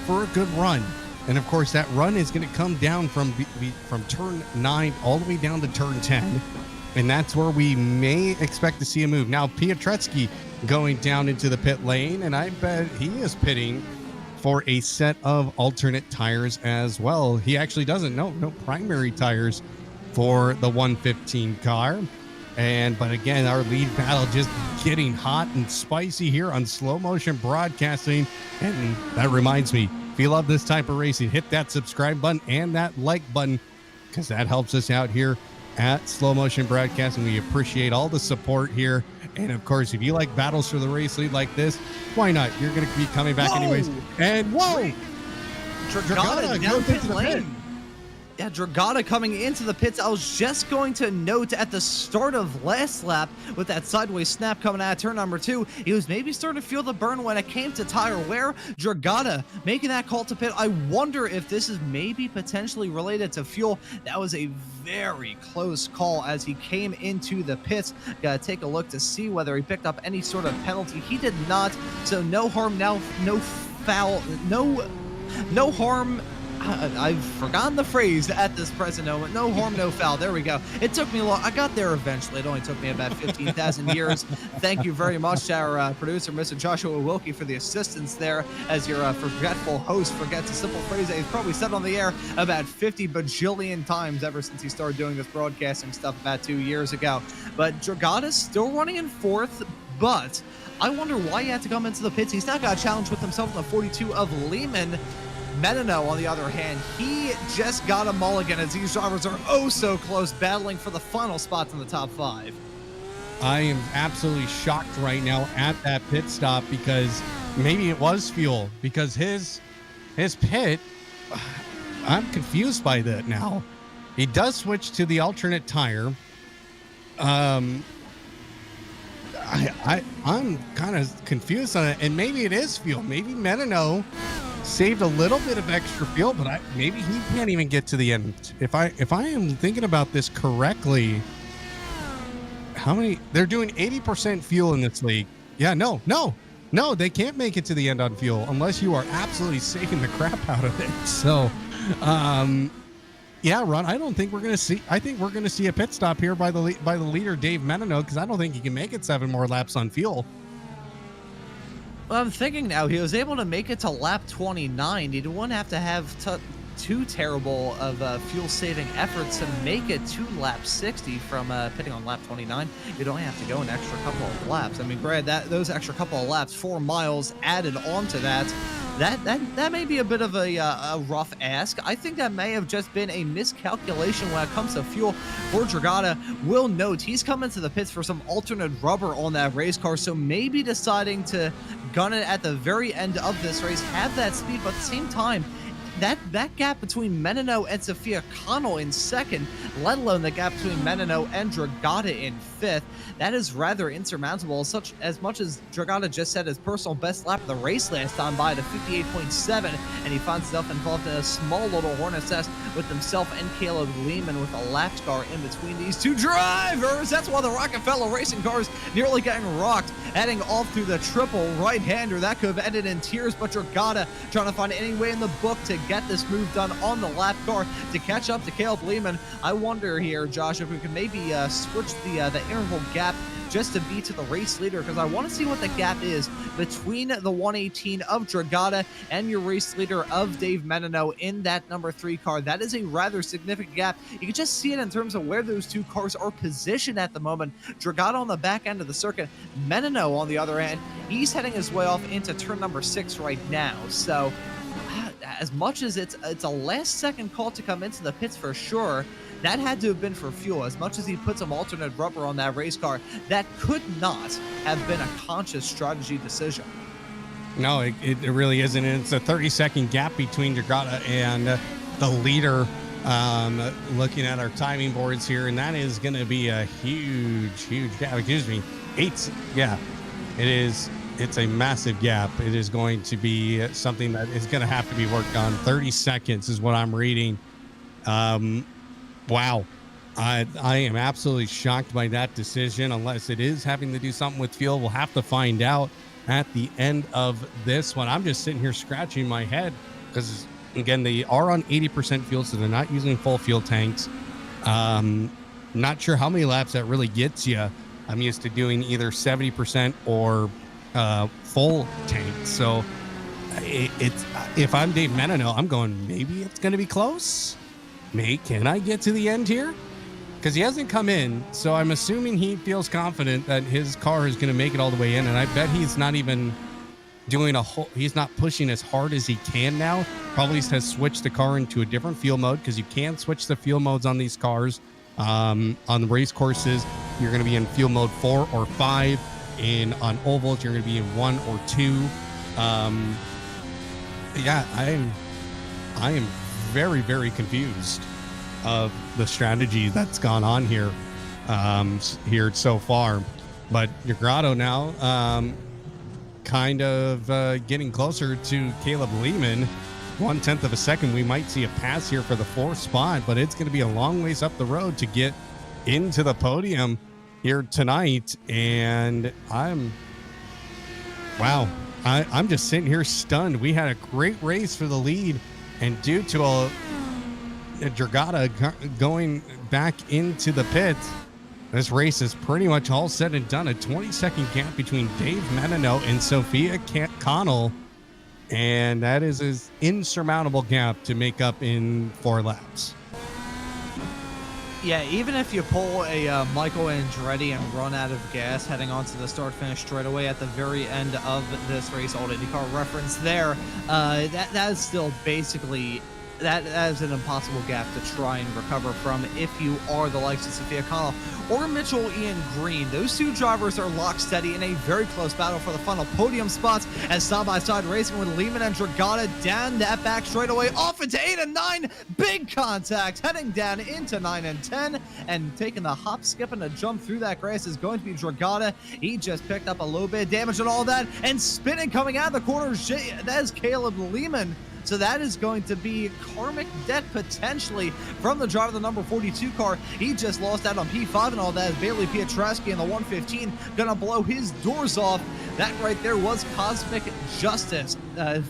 for a good run. And of course, that run is going to come down from turn 9 all the way down to turn 10. And that's where we may expect to see a move. Now, Piotrowski going down into the pit lane, and I bet he is pitting for a set of alternate tires as well. He actually doesn't. No primary tires for the 115 car. But again, our lead battle just getting hot and spicy here on slow motion broadcasting. And that reminds me, if you love this type of racing, hit that subscribe button and that like button, because that helps us out here at Slow Motion Broadcasting. We appreciate all the support here. And of course, if you like battles for the race lead like this, why not? You're going to be coming back anyways. And whoa! Dragata down pit lane. Yeah, Dragata coming into the pits. I was just going to note at the start of last lap with that sideways snap coming out of turn number 2, he was maybe starting to feel the burn when it came to tire wear. Dragata making that call to pit. I wonder if this is maybe potentially related to fuel. That was a very close call as he came into the pits. Gotta take a look to see whether he picked up any sort of penalty. He did not, so no harm now, no foul, no harm. I've forgotten the phrase at this present moment. No harm, no foul. There we go. It took me a long. I got there eventually. It only took me about 15,000 years. Thank you very much to our producer, Mr. Joshua Wilkie, for the assistance there as your forgetful host forgets a simple phrase that he's probably said on the air about 50 bajillion times ever since he started doing this broadcasting stuff about 2 years ago. But Dragata's still running in fourth, but I wonder why he had to come into the pits. He's now got a challenge with himself in the 42 of Lehman. Menino, on the other hand, he just got a mulligan as these drivers are oh so close, battling for the final spots in the top 5. I am absolutely shocked right now at that pit stop because maybe it was fuel because his pit, I'm confused by that now. He does switch to the alternate tire. I'm kind of confused on it, and maybe it is fuel. Maybe Menino saved a little bit of extra fuel, but maybe he can't even get to the end. If I am thinking about this correctly, how many they're doing 80% fuel in this league? Yeah, no, they can't make it to the end on fuel unless you are absolutely saving the crap out of it. So, yeah, Ron, I don't think we're gonna see. I think we're gonna see a pit stop here by the leader, Dave Menino, because I don't think he can make it 7 more laps on fuel. Well, I'm thinking now, he was able to make it to lap 29. He wouldn't have to have too terrible of fuel-saving efforts to make it to lap 60 from pitting on lap 29. You'd only have to go an extra couple of laps. I mean, granted, those extra couple of laps, 4 miles added onto that, that may be a bit of a rough ask. I think that may have just been a miscalculation when it comes to fuel for Dragata. Will note he's coming to the pits for some alternate rubber on that race car, so maybe deciding to gun it at the very end of this race, have that speed, but at the same time, that gap between Menino and Sophia Connell in second, let alone the gap between Menino and Dragata in fifth, that is rather insurmountable. As much as Dragata just set his personal best lap of the race last time by at 58.7, and he finds himself involved in a small little hornet's nest with himself and Caleb Lehman with a lap car in between these two drivers. That's why the Rockefeller Racing cars nearly getting rocked, heading off through the triple right-hander. That could have ended in tears, but Dragata trying to find any way in the book to get this move done on the lap car to catch up to Caleb Lehman. I wonder here, Josh, if we could maybe switch the interval gap just to be to the race leader, because I want to see what the gap is between the 118 of Dragata and your race leader of Dave Menino in that number 3 car. That is a rather significant gap. You can just see it in terms of where those two cars are positioned at the moment. Dragata on the back end of the circuit, Menino on the other end, he's heading his way off into turn number 6 right now. So as much as it's a last second call to come into the pits for sure, that had to have been for fuel. As much as he put some alternate rubber on that race car, that could not have been a conscious strategy decision. No, it really isn't. It's a 30-second gap between Dragata and the leader. Looking at our timing boards here, and that is going to be a huge gap. Excuse me. Yeah, it is. It's a massive gap. It is going to be something that is going to have to be worked on. 30 seconds is what I'm reading. Wow. I am absolutely shocked by that decision, unless it is having to do something with fuel. We'll have to find out at the end of this one. I'm just sitting here scratching my head because, again, they are on 80% fuel, so they're not using full fuel tanks. Not sure how many laps that really gets you. I'm used to doing either 70% or full tank. So it's if I'm Dave Menino, I'm going, maybe it's going to be close. Can I get to the end here? Because he hasn't come in, so I'm assuming he feels confident that his car is going to make it all the way in, and I bet he's not even doing he's not pushing as hard as he can now. Probably has switched the car into a different fuel mode, because you can switch the fuel modes on these cars. On the race courses, you're going to be in fuel mode 4 or 5. On ovals, you're going to be in 1 or 2. Yeah, I am very, very confused of the strategy that's gone on here here so far. But Grotto now kind of getting closer to Caleb Lehman. 1/10 of a second, we might see a pass here for the 4th spot, but it's going to be a long ways up the road to get into the podium here tonight. And I'm just sitting here stunned. We had a great race for the lead And due to a Dragata going back into the pit, this race is pretty much all said and done. A 20-second gap between Dave Menino and Sophia Connell, and that is an insurmountable gap to make up in 4 laps. Yeah, even if you pull a Michael Andretti and run out of gas heading onto the start-finish straightaway at the very end of this race, old IndyCar reference there, that is still basically... That is an impossible gap to try and recover from if you are the likes of Sophia Connell or Mitchell Ian Green. Those two drivers are locked steady in a very close battle for the final podium spots as side-by-side racing with Lehman and Dragata down that back straightaway off into 8 and 9. Big contact heading down into 9 and 10, and taking the hop, skip, and a jump through that grass is going to be Dragata. He just picked up a little bit of damage and all that, and spinning coming out of the corner, that is Caleb Lehman. So that is going to be karmic debt potentially from the driver of the number 42 car. He just lost out on P5 and all that. Bailey Pietraszki in the 115 gonna blow his doors off. That right there was cosmic justice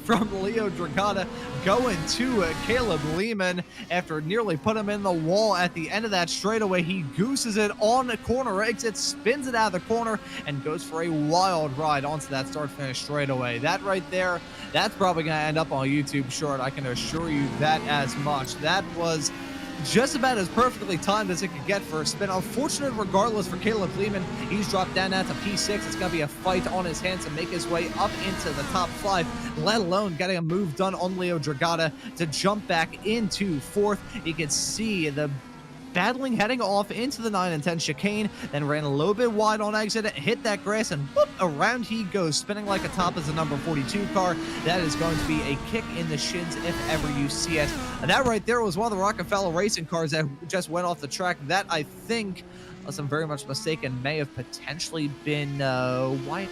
from Leo Dragata going to Caleb Lehman after nearly put him in the wall at the end of that straightaway. He gooses it on the corner exit, spins it out of the corner, and goes for a wild ride onto that start-finish straightaway. That right there, that's probably going to end up on YouTube short. I can assure you that as much. That was just about as perfectly timed as it could get for a spin. Unfortunate regardless for Caleb Lehman. He's dropped down now to P6. It's going to be a fight on his hands to make his way up into the top 5, let alone getting a move done on Leo Dragata to jump back into 4th. You can see the battling heading off into the 9 and 10 chicane, then ran a little bit wide on exit, hit that grass, and whoop, around he goes, spinning like a top as the number 42 car. That is going to be a kick in the shins if ever you see it. And that right there was one of the Rockefeller racing cars that just went off the track. That, I think, unless I'm very much mistaken, may have potentially been white.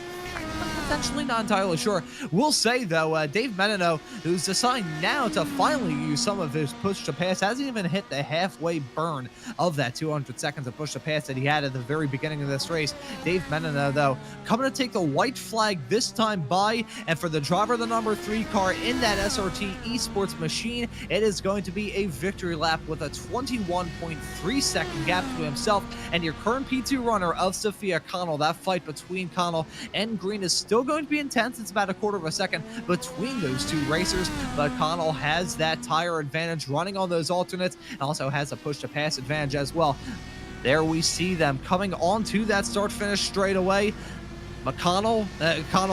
Potentially, not entirely sure. We'll say, though, Dave Menino, who's deciding now to finally use some of his push to pass, hasn't even hit the halfway burn of that 200 seconds of push to pass that he had at the very beginning of this race. Dave Menino, though, coming to take the white flag this time by, and for the driver of the number 3 car in that SRT Esports machine, it is going to be a victory lap with a 21.3 second gap to himself and your current P2 runner of Sophia Connell. That fight between Connell and Green is still going to be intense. It's about a quarter of a second between those two racers, but Connell has that tire advantage running on those alternates and also has a push to pass advantage as well. There we see them coming onto that start finish straight away. Connell,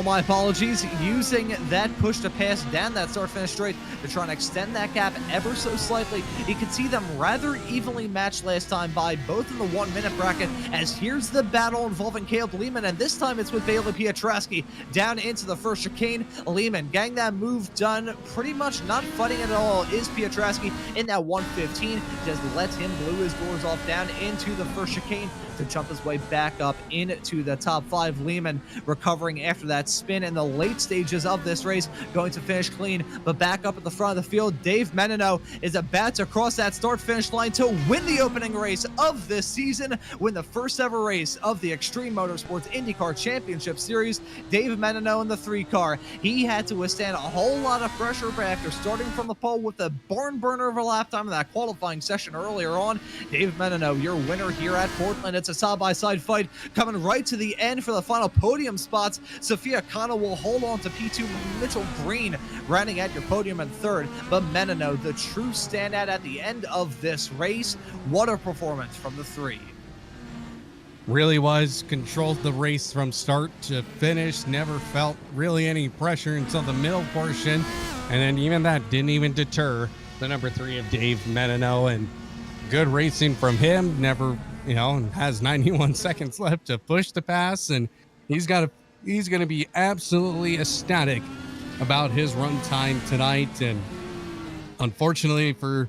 my apologies, using that push to pass down that start-finish straight to try and extend that gap ever so slightly. You can see them rather evenly matched last time by, both in the 1 minute bracket, as here's the battle involving Caleb Lehman, and this time it's with Bailey Pietraszki down into the first chicane. Lehman getting that move done, pretty much not fighting it at all, is Pietraszki in that 115. Just lets him blow his doors off down into the first chicane to jump his way back up into the top 5. Lehman recovering after that spin in the late stages of this race, going to finish clean, but back up at the front of the field, Dave Menino is about to cross that start-finish line to win the opening race of this season, win the first ever race of the Xtreme Motorsports INDYCAR Championship Series. Dave Menino in the 3 car. He had to withstand a whole lot of pressure, but after starting from the pole with a barn burner of a lap time in that qualifying session earlier on, Dave Menino, your winner here at Portland. It's a side-by-side fight coming right to the end for the final podium spots. Sophia Connell will hold on to P2. Mitchell Green rounding at your podium in 3rd, but Menino, the true standout at the end of this race. What a performance from the 3. Really was, controlled the race from start to finish, never felt really any pressure until the middle portion, and then even that didn't even deter the number 3 of Dave Menino, and good racing from him. Never, has 91 seconds left to push the pass, and he's going to be absolutely ecstatic about his run time tonight. And unfortunately for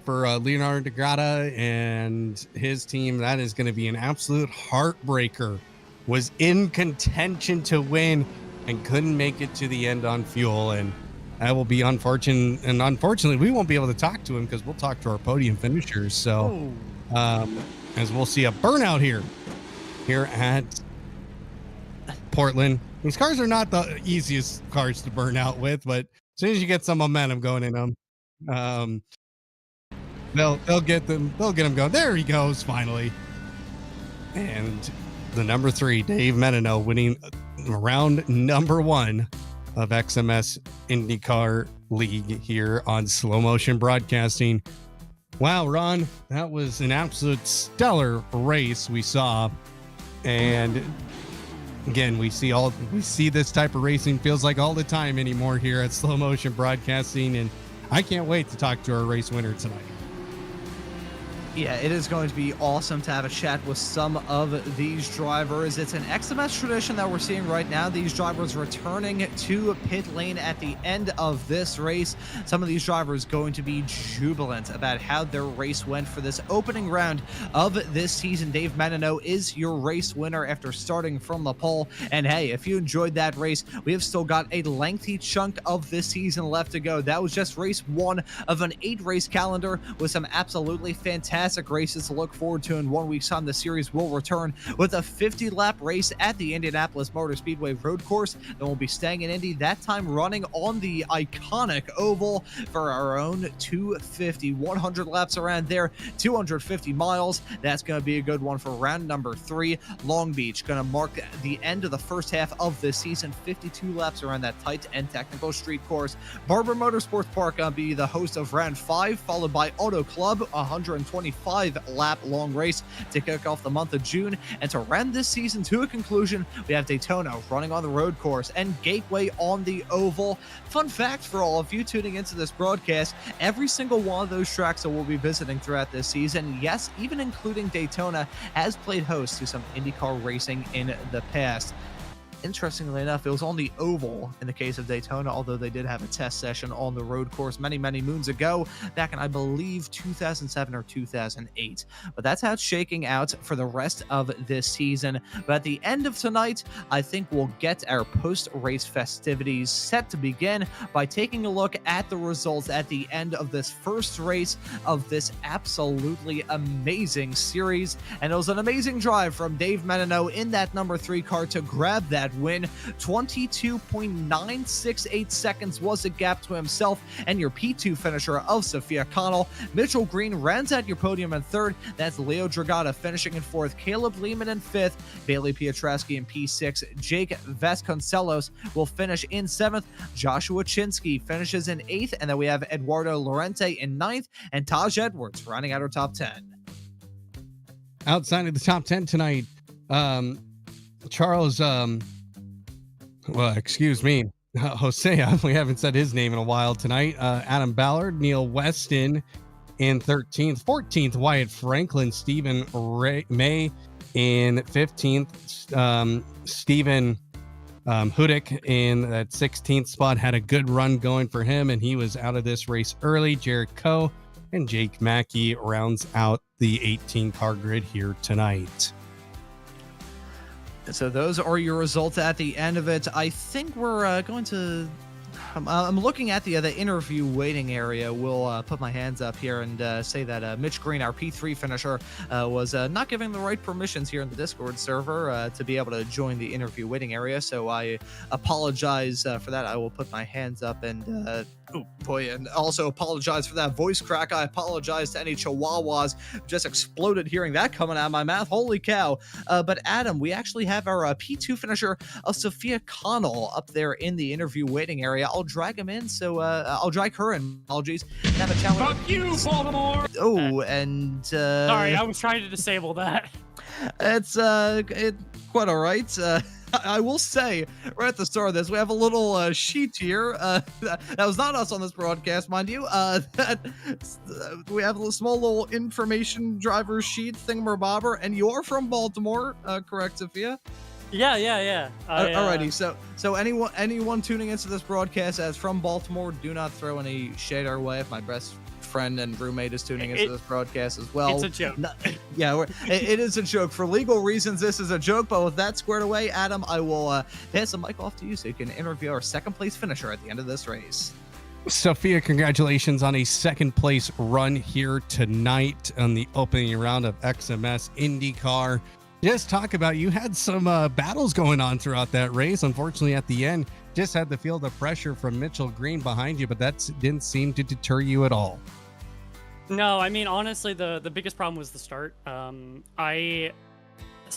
Leonardo Dragata and his team, that is going to be an absolute heartbreaker. Was in contention to win and couldn't make it to the end on fuel, and that will be unfortunate. And unfortunately, we won't be able to talk to him because we'll talk to our podium finishers. So, as we'll see a burnout here at Portland. These cars are not the easiest cars to burn out with, but as soon as you get some momentum going in them, They'll get them. They'll get him going. There he goes, finally. And the number 3, Dave Menino, winning round number 1 of XMS IndyCar League here on Slow Motion Broadcasting. Wow, Ron, that was an absolute stellar race we saw. And again, we see this type of racing feels like all the time anymore here at Slow Motion Broadcasting, and I can't wait to talk to our race winner tonight. Yeah, it is going to be awesome to have a chat with some of these drivers. It's an XMS tradition that we're seeing right now. These drivers returning to pit lane at the end of this race. Some of these drivers going to be jubilant about how their race went for this opening round of this season. Dave Menino is your race winner after starting from the pole. And hey, if you enjoyed that race, we have still got a lengthy chunk of this season left to go. That was just race 1 of an 8-race calendar with some absolutely fantastic races to look forward to. In 1 week's time, the series will return with a 50-lap race at the Indianapolis Motor Speedway road course. Then we'll be staying in Indy, that time running on the iconic oval for our own 250, 100 laps around there, 250 miles. That's going to be a good one for round number 3. Long Beach going to mark the end of the first half of this season, 52 laps around that tight and technical street course. Barber Motorsports Park going to be the host of round 5, followed by Auto Club, 125-lap long race to kick off the month of June. And to round this season to a conclusion, we have Daytona running on the road course and Gateway on the oval. Fun fact for all of you tuning into this broadcast, every single one of those tracks that we'll be visiting throughout this season, yes, even including Daytona, has played host to some IndyCar racing in the past. Interestingly enough, it was on the oval in the case of Daytona, although they did have a test session on the road course many moons ago, back in, I believe, 2007 or 2008. But that's how it's shaking out for the rest of this season. But at the end of tonight, I think we'll get our post-race festivities set to begin by taking a look at the results at the end of this first race of this absolutely amazing series. And it was an amazing drive from Dave Menino in that number 3 car to grab that win. 22.968 seconds was the gap to himself and your P2 finisher of Sophia Connell. Mitchell Green rounds out your podium in 3rd. That's Leo Dragata finishing in 4th. Caleb Lehman in 5th. Bailey Piotrowski in P6. Jake Vasconcelos will finish in 7th. Joshua Chinsky finishes in 8th. And then we have Eduardo Lorente in 9th. And Taj Edwards rounding out our top 10. Outside of the top 10 tonight, Charles, Hosea, we haven't said his name in a while tonight. Adam Ballard, Neil Weston in 13th. 14th, Wyatt Franklin. Stephen May in 15th. Stephen Hudick in that 16th spot had a good run going for him, and he was out of this race early. Jared Coe and Jake Mackey rounds out the 18-car grid here tonight. So those are your results at the end of it. I think we're going to... I'm looking at the interview waiting area. We'll put my hands up here and say that Mitch Green, our P3 finisher, was not giving the right permissions here in the Discord server to be able to join the interview waiting area. So I apologize for that. I will put my hands up and... oh boy, and also apologize for that voice crack. I apologize to any chihuahuas who just exploded hearing that coming out of my mouth. Holy cow. But Adam, we actually have our P2 finisher of Sophia Connell up there in the interview waiting area. I'll drag him in, so I'll drag her in. Apologies. Have a challenge. Fuck you, Baltimore! Oh, and... sorry, I was trying to disable that. It's quite all right. I will say, right at the start of this, we have a little sheet here. That was not us on this broadcast, mind you. We have a small little information driver sheet thingamabobber, and you're from Baltimore, correct, Sophia? Yeah. Alrighty, so anyone tuning into this broadcast as from Baltimore, do not throw any shade our way. If my best friend and roommate is tuning into this broadcast as well. It's a joke. It is a joke. For legal reasons, this is a joke, but with that squared away, Adam, I will pass the mic off to you so you can interview our second place finisher at the end of this race. Sophia, congratulations on a second place run here tonight on the opening round of XMS IndyCar. Just talk about, you had some battles going on throughout that race. Unfortunately, at the end, just had to feel the pressure from Mitchell Green behind you, but that didn't seem to deter you at all. No, I mean, honestly, the biggest problem was the start. So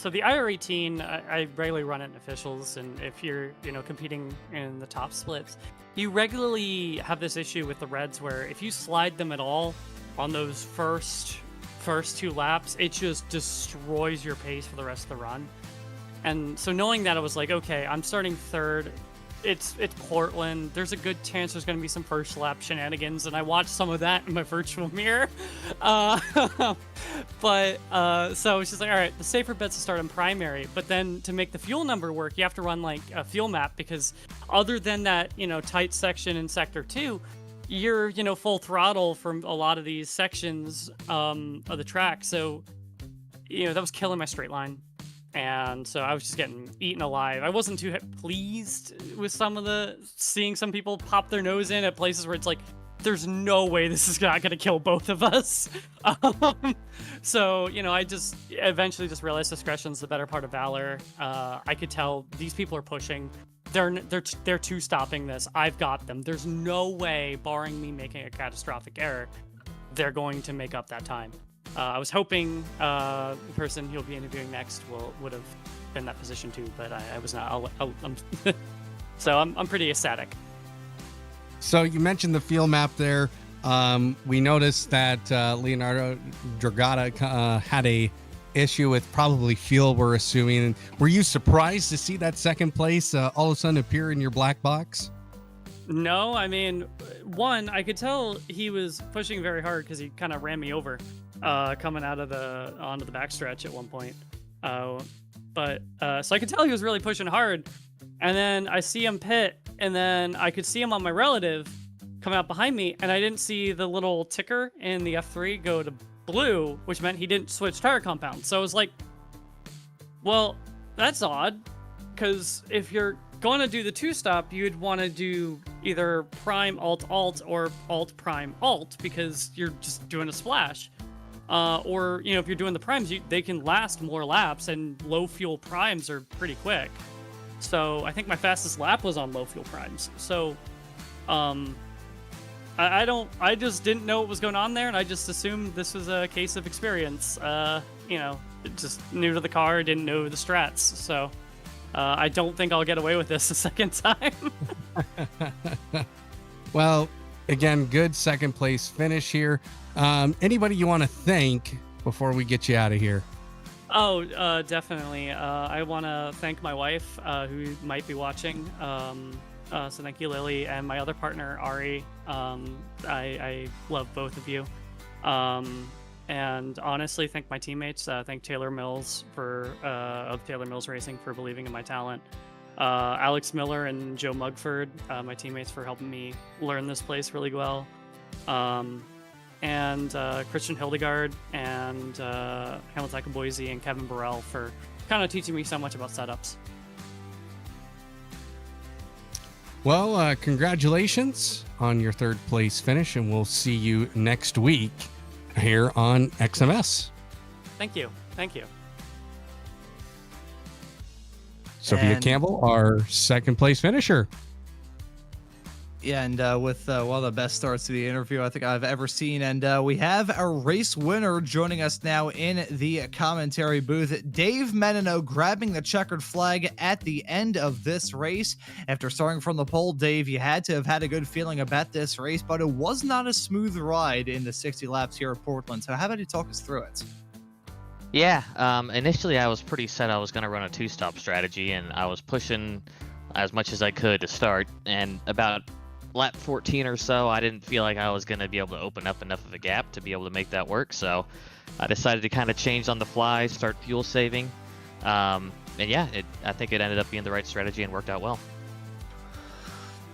the IR18, I regularly run it in officials, and if you're, competing in the top splits, you regularly have this issue with the reds where if you slide them at all on those first 2 laps, it just destroys your pace for the rest of the run. And so knowing that, I was like, okay, I'm starting third. It's Portland. There's a good chance there's going to be some first lap shenanigans, and I watched some of that in my virtual mirror. So it's just like, all right, the safer bet's to start in primary, but then to make the fuel number work, you have to run like a fuel map, because other than that, tight section in sector 2, you're, full throttle from a lot of these sections of the track. So, that was killing my straight line. And so I was just getting eaten alive. I wasn't too pleased with seeing some people pop their nose in at places where it's like, there's no way this is not going to kill both of us. So, I just eventually just realized discretion's the better part of valor. I could tell these people are pushing. They're two stopping this. I've got them. There's no way, barring me making a catastrophic error, they're going to make up that time. I was hoping the person he'll be interviewing next would have been in that position too, but I was not. So I'm pretty ecstatic. So you mentioned the field map there. We noticed that Leonardo Dragata had a issue with probably fuel, we're assuming. Were you surprised to see that second place all of a sudden appear in your black box? No, I mean, one, I could tell he was pushing very hard because he kind of ran me over coming onto the backstretch at one point. So I could tell he was really pushing hard. And then I see him pit, and then I could see him on my relative come out behind me, and I didn't see the little ticker in the F3 go to blue, which meant he didn't switch tire compound. So I was like, well, that's odd, because if you're going to do the 2-stop, you'd want to do either prime alt or alt prime alt, because you're just doing a splash. Or if you're doing the primes, they can last more laps, and low fuel primes are pretty quick. So I think my fastest lap was on low fuel primes. So I just didn't know what was going on there, and I just assumed this was a case of experience. Just new to the car, didn't know the strats. So I don't think I'll get away with this a second time. Well, again, good second place finish here. Anybody you want to thank before we get you out of here? Oh, definitely. I want to thank my wife, who might be watching. So thank you, Lily, and my other partner, Ari. I love both of you. And honestly, thank my teammates. Thank Taylor Mills of Taylor Mills Racing for believing in my talent. Alex Miller and Joe Mugford, my teammates, for helping me learn this place really well. And Christian Hildegard and Hamilton Boise and Kevin Burrell for kind of teaching me so much about setups. Well, congratulations on your third place finish, and we'll see you next week here on XMS. Thank you. Sophia Campbell, our second place finisher. Yeah, and with one of the best starts to the interview I think I've ever seen. And we have a race winner joining us now in the commentary booth. Dave Menino grabbing the checkered flag at the end of this race. After starting from the pole, Dave, you had to have had a good feeling about this race, but it was not a smooth ride in the 60 laps here at Portland. So how about you talk us through it? Yeah, initially I was pretty set I was going to run a 2-stop strategy, and I was pushing as much as I could to start, and about lap 14 or so, I didn't feel like I was going to be able to open up enough of a gap to be able to make that work, so I decided to kind of change on the fly, start fuel saving, and yeah, I think it ended up being the right strategy and worked out well.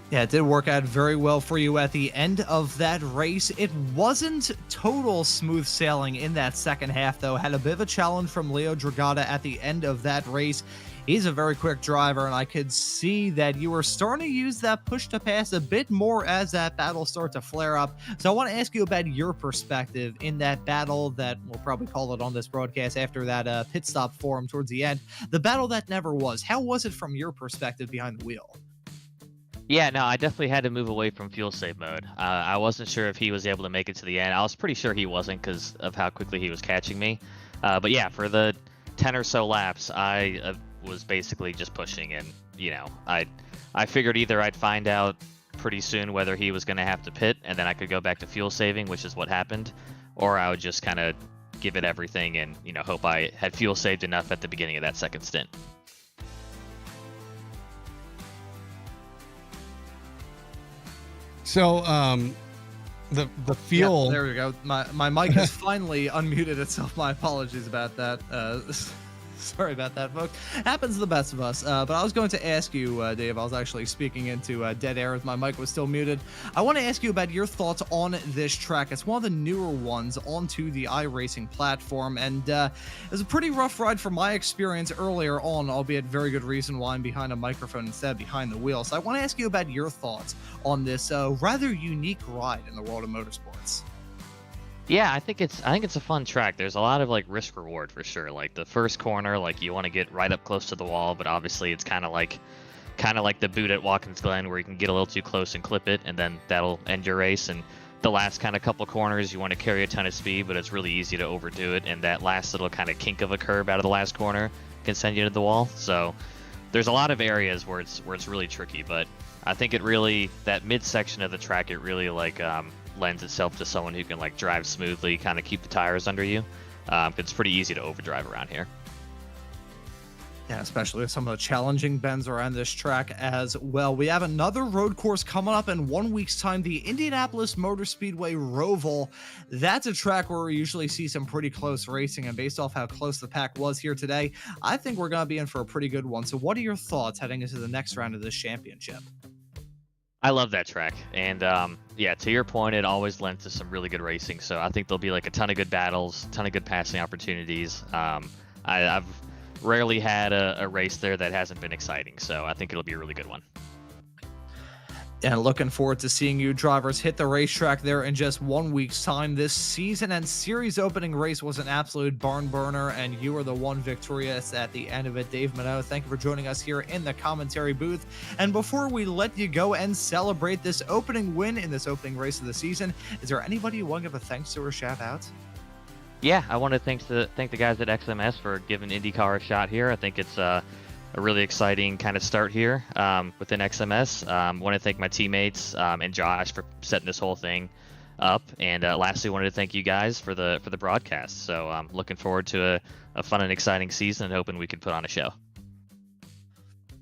Yeah, it did work out very well for you at the end of that race. It wasn't total smooth sailing in that second half, though. Had a bit of a challenge from Leo Dragata at the end of that race. He's a very quick driver, and I could see that you were starting to use that push to pass a bit more as that battle started to flare up. So I want to ask you about your perspective in that battle that we'll probably call it on this broadcast after that pit stop forum towards the end. The battle that never was. How was it from your perspective behind the wheel? Yeah, no, I definitely had to move away from fuel save mode. I wasn't sure if he was able to make it to the end. I was pretty sure he wasn't because of how quickly he was catching me. But yeah, for the 10 or so laps, I was basically just pushing, and I figured either I'd find out pretty soon whether he was going to have to pit, and then I could go back to fuel saving, which is what happened, or I would just kind of give it everything and hope I had fuel saved enough at the beginning of that second stint. So, the fuel. Yeah, there we go. My mic has finally unmuted itself. My apologies about that. Sorry about that, folks. Happens to the best of us. But I was going to ask you, Dave, I was actually speaking into dead air as my mic was still muted. I want to ask you about your thoughts on this track. It's one of the newer ones onto the iRacing platform, and it was a pretty rough ride from my experience earlier on, albeit very good reason why I'm behind a microphone instead of behind the wheel. So I want to ask you about your thoughts on this rather unique ride in the world of motorsports. Yeah, I think it's a fun track. There's a lot of risk reward for sure. Like the first corner, you want to get right up close to the wall, but obviously it's kind of like the boot at Watkins Glen where you can get a little too close and clip it, and then that'll end your race. And the last kind of couple corners, you want to carry a ton of speed, but it's really easy to overdo it. And that last little kind of kink of a curb out of the last corner can send you to the wall. So there's a lot of areas where it's really tricky, but I think that midsection of the track, it really lends itself to someone who can drive smoothly, kind of keep the tires under you. It's pretty easy to overdrive around here. Yeah, especially with some of the challenging bends around this track as well. We have another road course coming up in 1 week's time, the Indianapolis Motor Speedway Roval. That's a track where we usually see some pretty close racing, and based off how close the pack was here today, I think we're going to be in for a pretty good one. So what are your thoughts heading into the next round of this championship? I love that track, and yeah, to your point, it always lends to some really good racing. So I think there'll be a ton of good battles, a ton of good passing opportunities. I've rarely had a race there that hasn't been exciting, so I think it'll be a really good one. And looking forward to seeing you drivers hit the racetrack there in just 1 week's time. This season and series opening race was an absolute barn burner, and you were the one victorious at the end of it. Dave Minot, thank you for joining us here in the commentary booth. And before we let you go and celebrate this opening win in this opening race of the season, is there anybody you want to give a thanks to or shout out? Yeah, I want to thank the guys at XMS for giving IndyCar a shot here. I think it's a really exciting kind of start here within XMS. I want to thank my teammates and Josh for setting this whole thing up. And lastly, wanted to thank you guys for the broadcast. So I'm looking forward to a fun and exciting season and hoping we can put on a show.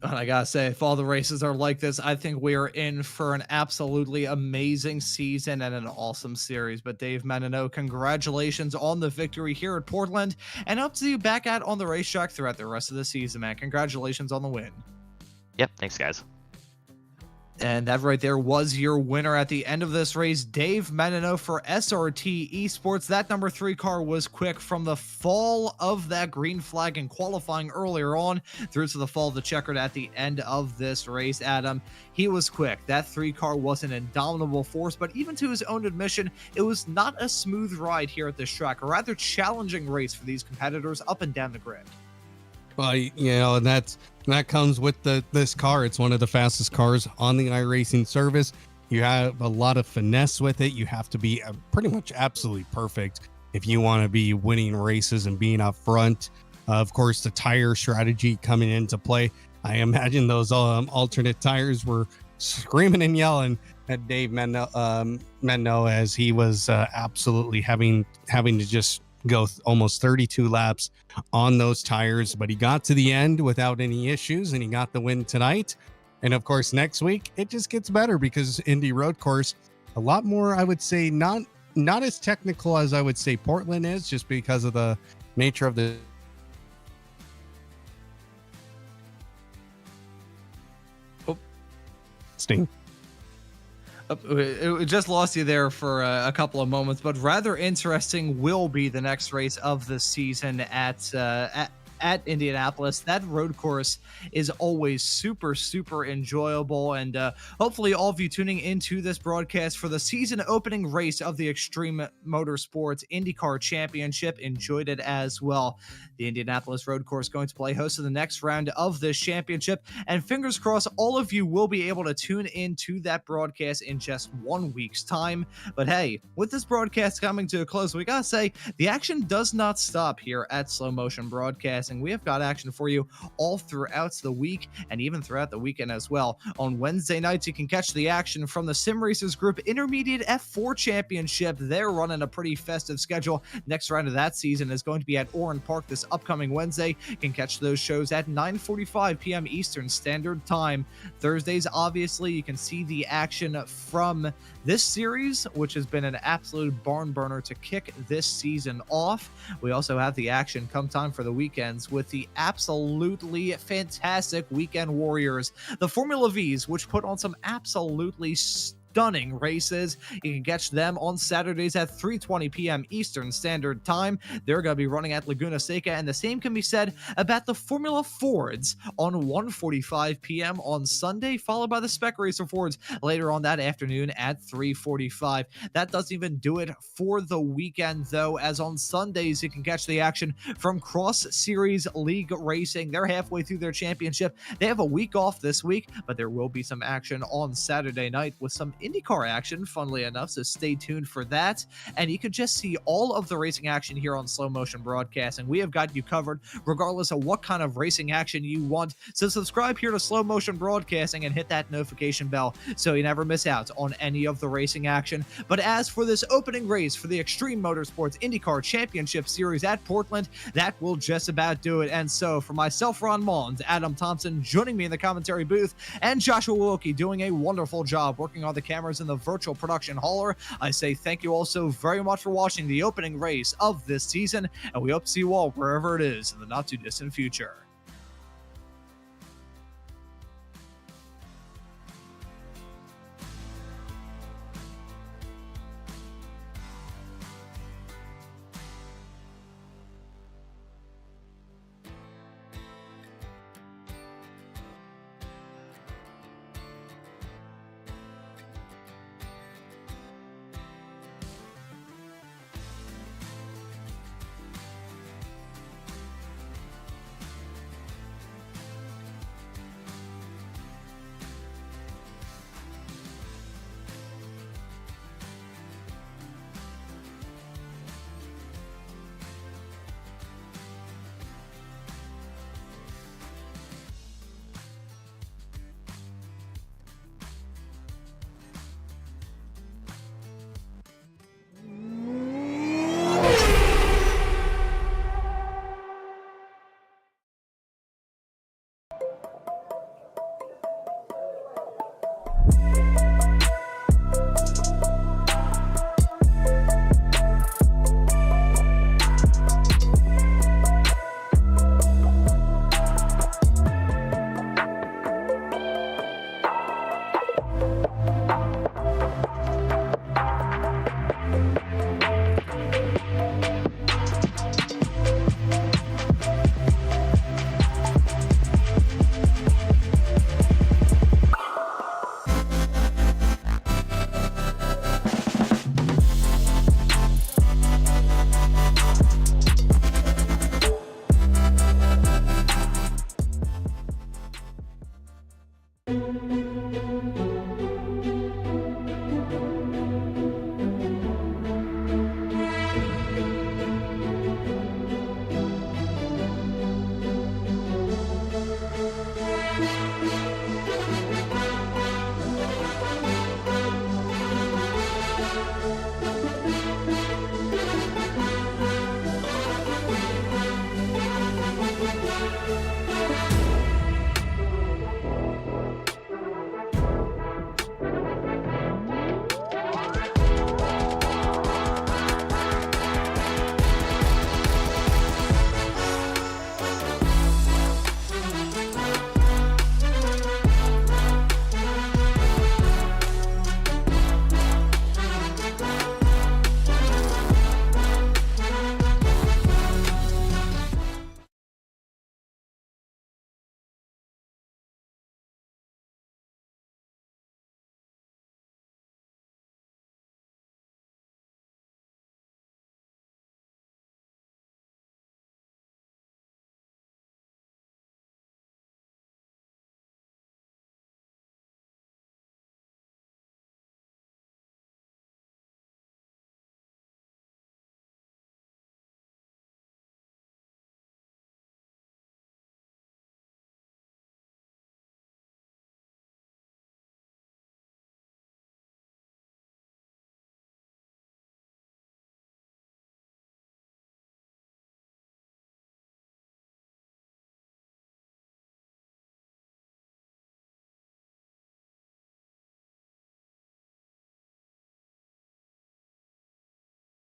And I gotta say, if all the races are like this, I think we are in for an absolutely amazing season and an awesome series. But Dave Menino, congratulations on the victory here at Portland, and hope to see you back out on the racetrack throughout the rest of the season, man. Congratulations on the win. Yep, thanks, guys. And that right there was your winner at the end of this race, Dave Menino for SRT Esports. That number 3 car was quick from the fall of that green flag in qualifying earlier on through to the fall of the checkered at the end of this race. Adam, he was quick. That 3 car was an indomitable force, but even to his own admission, it was not a smooth ride here at this track, a rather challenging race for these competitors up and down the grid. Well, and that comes with this car. It's one of the fastest cars on the iRacing service. You have a lot of finesse with it. You have to be pretty much absolutely perfect if you want to be winning races and being up front. Of course, the tire strategy coming into play. I imagine those alternate tires were screaming and yelling at Dave Menno as he was absolutely having to just go almost 32 laps on those tires, but he got to the end without any issues and he got the win tonight. And of course, next week it just gets better because Indy road course, a lot more, I would say, not as technical as I would say Portland is, just because of the nature of the Sting. It just lost you there for a couple of moments, but rather interesting will be the next race of the season at at Indianapolis. That road course is always super, super enjoyable. And hopefully all of you tuning into this broadcast for the season opening race of the Xtreme Motorsports INDYCAR Championship enjoyed it as well. The Indianapolis road course going to play host to the next round of this championship. And fingers crossed, all of you will be able to tune into that broadcast in just 1 week's time. But hey, with this broadcast coming to a close, we gotta say the action does not stop here at Slow Motion Broadcasting. We have got action for you all throughout the week and even throughout the weekend as well. On Wednesday nights, you can catch the action from the Sim Racers Group Intermediate F4 Championship. They're running a pretty festive schedule. Next round of that season is going to be at Oran Park this upcoming Wednesday. You can catch those shows at 9:45 p.m. Eastern Standard Time. Thursdays, obviously, you can see the action from this series, which has been an absolute barn burner to kick this season off. We also have the action come time for the weekends with the absolutely fantastic Weekend Warriors, the Formula Vs, which put on some absolutely stunning races. You can catch them on Saturdays at 3:20 p.m. Eastern Standard Time. They're going to be running at Laguna Seca, and the same can be said about the Formula Fords on 1:45 p.m. on Sunday, followed by the Spec Racer Fords later on that afternoon at 3:45. That doesn't even do it for the weekend, though, as on Sundays you can catch the action from Cross Series League Racing. They're halfway through their championship. They have a week off this week, but there will be some action on Saturday night with some IndyCar action, funnily enough, so stay tuned for that. And you can just see all of the racing action here on Slow Motion Broadcasting. We have got you covered regardless of what kind of racing action you want. So subscribe here to Slow Motion Broadcasting and hit that notification bell so you never miss out on any of the racing action. But as for this opening race for the Xtreme Motorsports IndyCar Championship Series at Portland, that will just about do it. And so for myself, Ron Maunz, Adam Thomsen joining me in the commentary booth, and Joshua Wilkie doing a wonderful job working on the cameras in the virtual production hauler, I say thank you all so very much for watching the opening race of this season, and we hope to see you all wherever it is in the not too distant future.